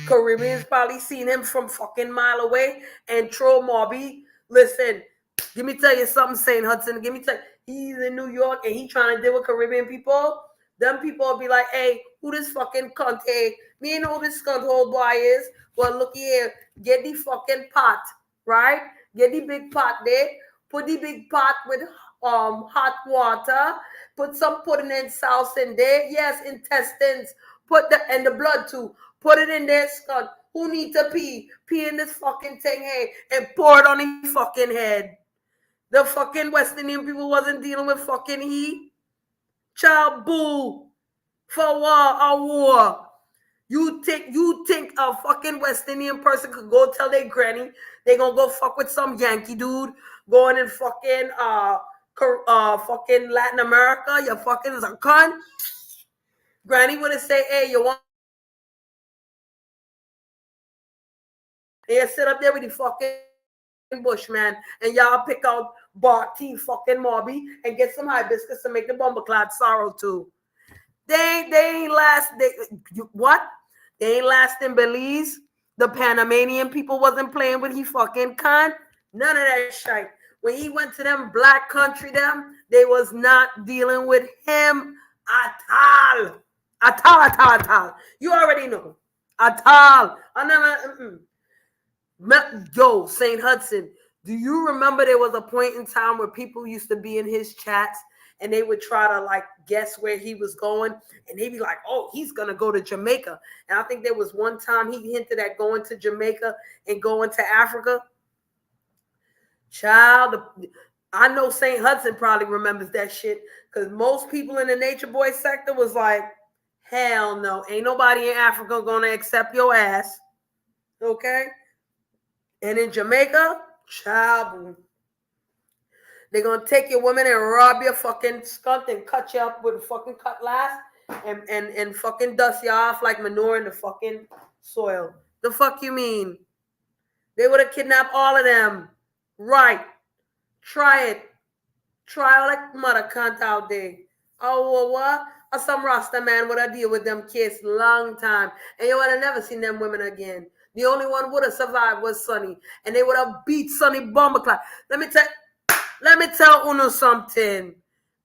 Caribbeans probably seen him from fucking mile away and throw Mobby. Listen, give me tell you something, Saint Hudson. Give me tell you, he's in New York and he trying to deal with Caribbean people. Them people will be like, hey, who this fucking cunt? Hey, me and who this cunt old boy is. Well, look here, get the fucking pot, right? Get the big pot there. Put the big pot with hot water. Put some pudding and sauce in there. Yes, intestines. Put the and the blood too. Put it in there, skunt. Who need to pee? Pee in this fucking thing, hey, and pour it on the fucking head. The fucking West Indian people wasn't dealing with fucking heat. Child boo. For war, a war. You think a fucking West Indian person could go tell their granny they gonna go fuck with some Yankee dude going in fucking fucking Latin America? You fucking is a cunt. Granny would have said, hey, you want and you sit up there with the fucking bushman and y'all pick out Barty fucking Mobby and get some hibiscus to make the bumbleclad sorrow too. They ain't last. What? They ain't last in Belize. The Panamanian people wasn't playing with he fucking cunt. None of that shit. When he went to them black country, they was not dealing with him at all. At all. You already know. At all. I never. Yo, St. Hudson, do you remember there was a point in time where people used to be in his chats and they would try to like guess where he was going and they'd be like, oh, he's going to go to Jamaica. And I think there was one time he hinted at going to Jamaica and going to Africa. Child, I know St. Hudson probably remembers that shit because most people in the nature boy sector was like, hell no, ain't nobody in Africa going to accept your ass. Okay? And in Jamaica, child, they're going to take your woman and rob your fucking skunt and cut you up with a fucking cutlass and fucking dust you off like manure in the fucking soil. The fuck you mean? They would have kidnapped all of them. Right. Try it. Try like mother cunt out there. Oh, what? Or some Rasta man would have deal with them kids long time. And you would have never seen them women again. The only one would have survived was Sonny. And they would have beat Sonny Bomberclad. Let me tell Uno something.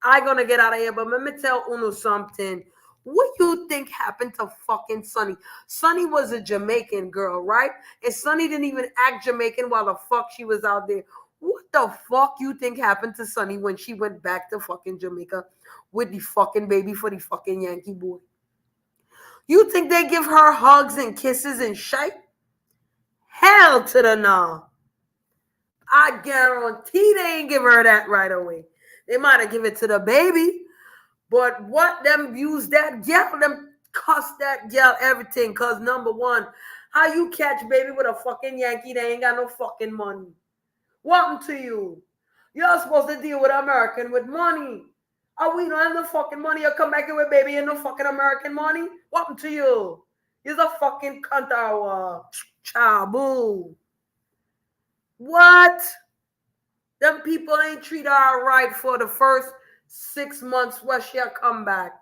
I gonna get out of here, but let me tell Uno something. What you think happened to fucking Sonny? Sonny was a Jamaican girl, right? And Sonny didn't even act Jamaican while the fuck she was out there. What the fuck you think happened to Sonny when she went back to fucking Jamaica with the fucking baby for the fucking Yankee boy? You think they give her hugs and kisses and shit? Hell to the no. I guarantee they ain't give her that right away. They might have given it to the baby. But what them use that girl, them cuss that girl everything. Cause number one, how you catch baby with a fucking Yankee that ain't got no fucking money? What happened to you? You're supposed to deal with American with money. Oh, we don't have no fucking money. You come back here with baby and no fucking American money? What happened to you? You're a fucking cunt or chabu. What? Them people ain't treat her right for the first 6 months where she'll come back.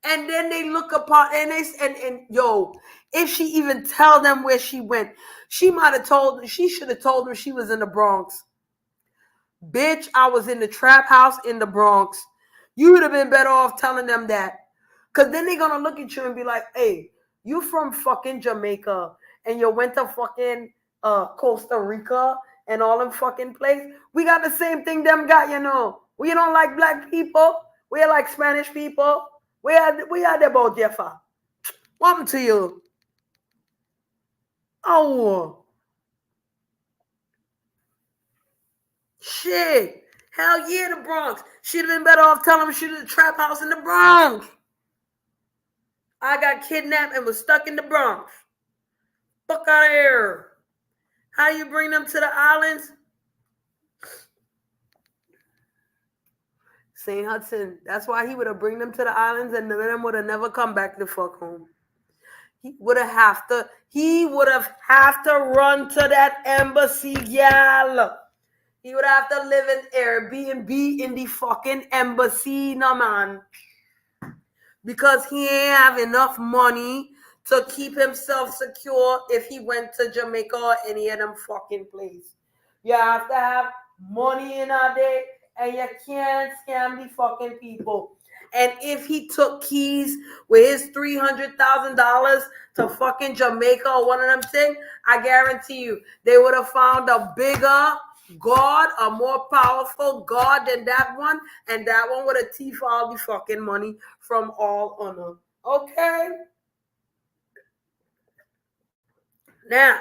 And then they look upon and yo, if she even tell them where she went, she should have told them she was in the Bronx. Bitch, I was in the trap house in the Bronx. You would have been better off telling them that. Cause then they're gonna look at you and be like, hey, you from fucking Jamaica and you went to fucking Costa Rica and all them fucking places. We got the same thing them got, you know. We don't like black people. We like Spanish people. We are the both there for. What happened to you? Oh. Shit. Hell yeah, the Bronx. She'd have been better off telling them she was in the trap house in the Bronx. I got kidnapped and was stuck in the Bronx. Fuck out of here. How you bring them to the islands? St. Hudson. That's why he would have bring them to the islands and none of them would have never come back the fuck home. He would have to run to that embassy, y'all. He would have to live in Airbnb in the fucking embassy, no man. Because he ain't have enough money to keep himself secure if he went to Jamaica or any of them fucking places. You have to have money in a day and you can't scam the fucking people. And if he took keys with his $300,000 to fucking Jamaica or one of them things, I guarantee you they would have found a bigger God, a more powerful God than that one, and that one would have thief all the fucking money from all honor. Okay? Now,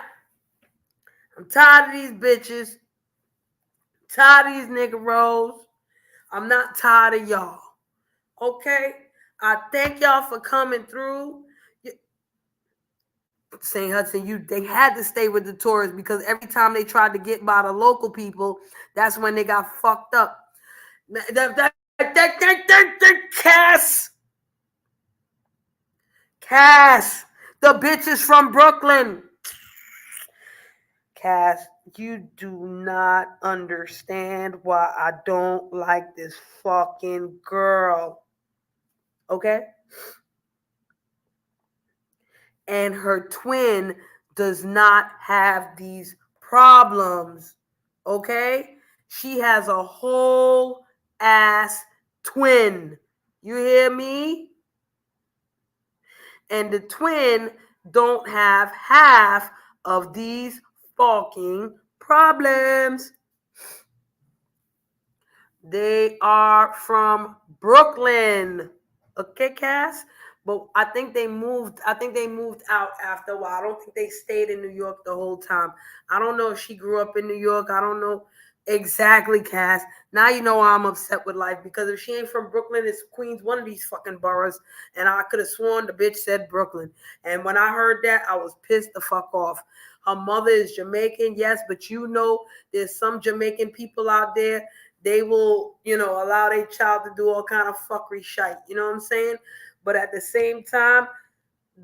I'm tired of these bitches, tired of these niggeros. I'm not tired of y'all. Okay? I thank y'all for coming through. St. Hudson, they had to stay with the tourists because every time they tried to get by the local people, that's when they got fucked up. Cass, the bitches from Brooklyn. Cass, you do not understand why I don't like this fucking girl. Okay? And her twin does not have these problems. Okay? She has a whole ass twin. You hear me? And the twin don't have half of these fucking problems. They are from Brooklyn. Okay, Cass? But I think they moved out after a while. I don't think they stayed in New York the whole time. I don't know if she grew up in New York. I don't know exactly, Cass. Now you know why I'm upset with life, because if she ain't from Brooklyn, it's Queens, one of these fucking boroughs, and I could have sworn the bitch said Brooklyn. And when I heard that, I was pissed the fuck off. Her mother is Jamaican, yes, but you know there's some Jamaican people out there, they will, allow their child to do all kind of fuckery shite. You know what I'm saying? But at the same time,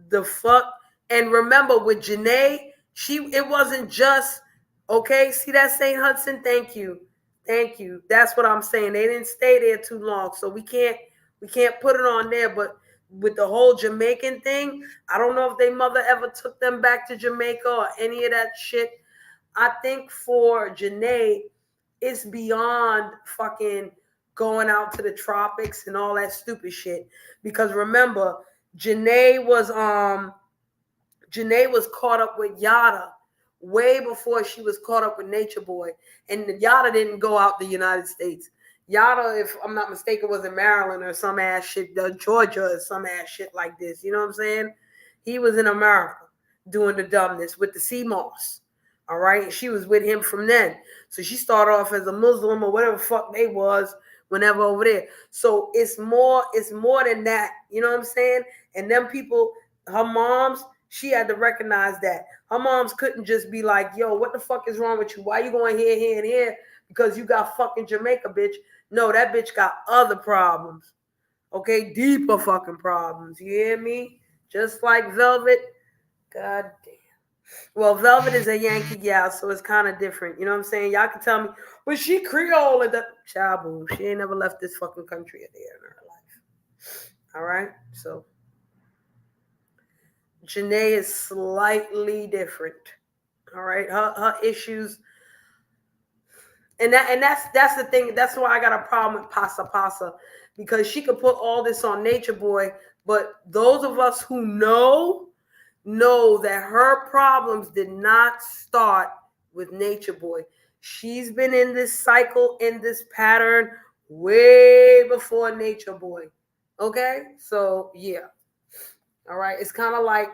the fuck. And remember, with Janae, it wasn't just, okay, see that, St. Hudson? Thank you. That's what I'm saying. They didn't stay there too long, so we can't put it on there. But with the whole Jamaican thing, I don't know if their mother ever took them back to Jamaica or any of that shit. I think for Janae, it's beyond fucking going out to the tropics and all that stupid shit. Because remember, Janae was caught up with Yada way before she was caught up with Nature Boy. And Yada didn't go out the United States. Yada, if I'm not mistaken, was in Maryland or some ass shit, Georgia or some ass shit like this. You know what I'm saying? He was in America doing the dumbness with the sea moss. All right. She was with him from then. So she started off as a Muslim or whatever fuck they was whenever over there. So it's more than that. You know what I'm saying? And them people, her moms, she had to recognize that. Her moms couldn't just be like, yo, what the fuck is wrong with you? Why you going here, here, and here? Because you got fucking Jamaica, bitch. No, that bitch got other problems. Okay? Deeper fucking problems. You hear me? Just like Velvet. God damn. Well, Velvet is a Yankee gal, so it's kind of different. You know what I'm saying? Y'all can tell me, but she Creole and that child boo. She ain't never left this fucking country a day in her life. All right? So Janae is slightly different. All right? Her issues. And that's the thing. That's why I got a problem with Pasa Pasa, because she could put all this on Nature Boy, but those of us who know that her problems did not start with Nature Boy. She's been in this cycle, in this pattern, way before Nature Boy. Okay? So, yeah. All right? It's kind of like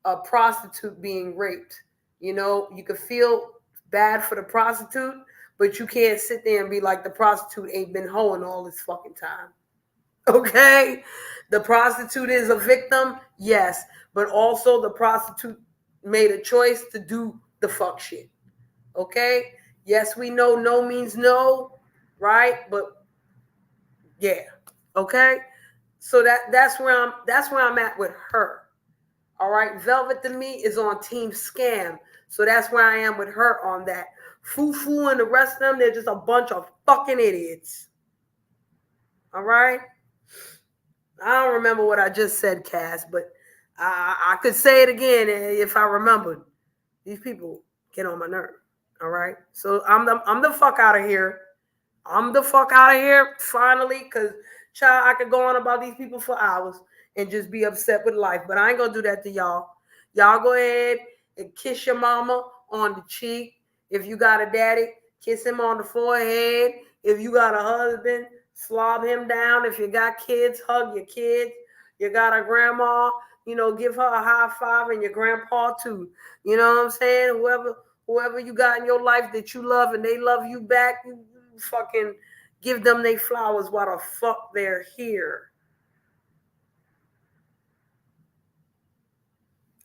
a prostitute being raped. You know, you could feel bad for the prostitute, but you can't sit there and be like, the prostitute ain't been hoeing all this fucking time. Okay? The prostitute is a victim, yes, but also the prostitute made a choice to do the fuck shit. Okay? Yes, we know no means no, right? But yeah. Okay? So that's where I'm at with her. All right? Velvet to me is on Team Scam. So that's where I am with her on that. Fufu and the rest of them, they're just a bunch of fucking idiots. All right? I don't remember what I just said, Cass, but I could say it again if I remembered. These people get on my nerve. All right? So I'm the fuck out of here. I'm the fuck out of here, finally, because, child, I could go on about these people for hours and just be upset with life. But I ain't going to do that to y'all. Y'all go ahead and kiss your mama on the cheek. If you got a daddy, kiss him on the forehead. If you got a husband, slob him down. If you got kids, hug your kids. You got a grandma, give her a high five, and your grandpa too. You know what I'm saying? Whoever you got in your life that you love and they love you back, you fucking give them they flowers while the fuck they're here.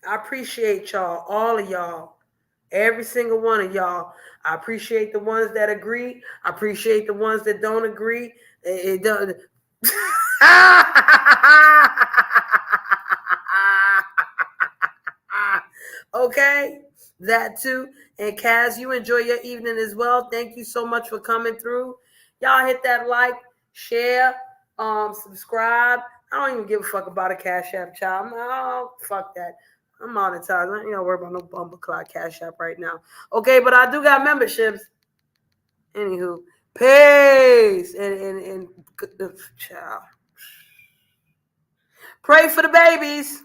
I appreciate y'all, all of y'all, every single one of y'all. I appreciate the ones that agree. I appreciate the ones that don't agree. It doesn't. Okay, that too. And Kaz, you enjoy your evening as well. Thank you so much for coming through. Y'all hit that like, share, subscribe. I don't even give a fuck about a Cash App, child. No, fuck that. I'm monetized. I ain't gonna worry about no Bumbleclot Cash App right now. Okay, but I do got memberships. Anywho, peace. And child. Pray for the babies.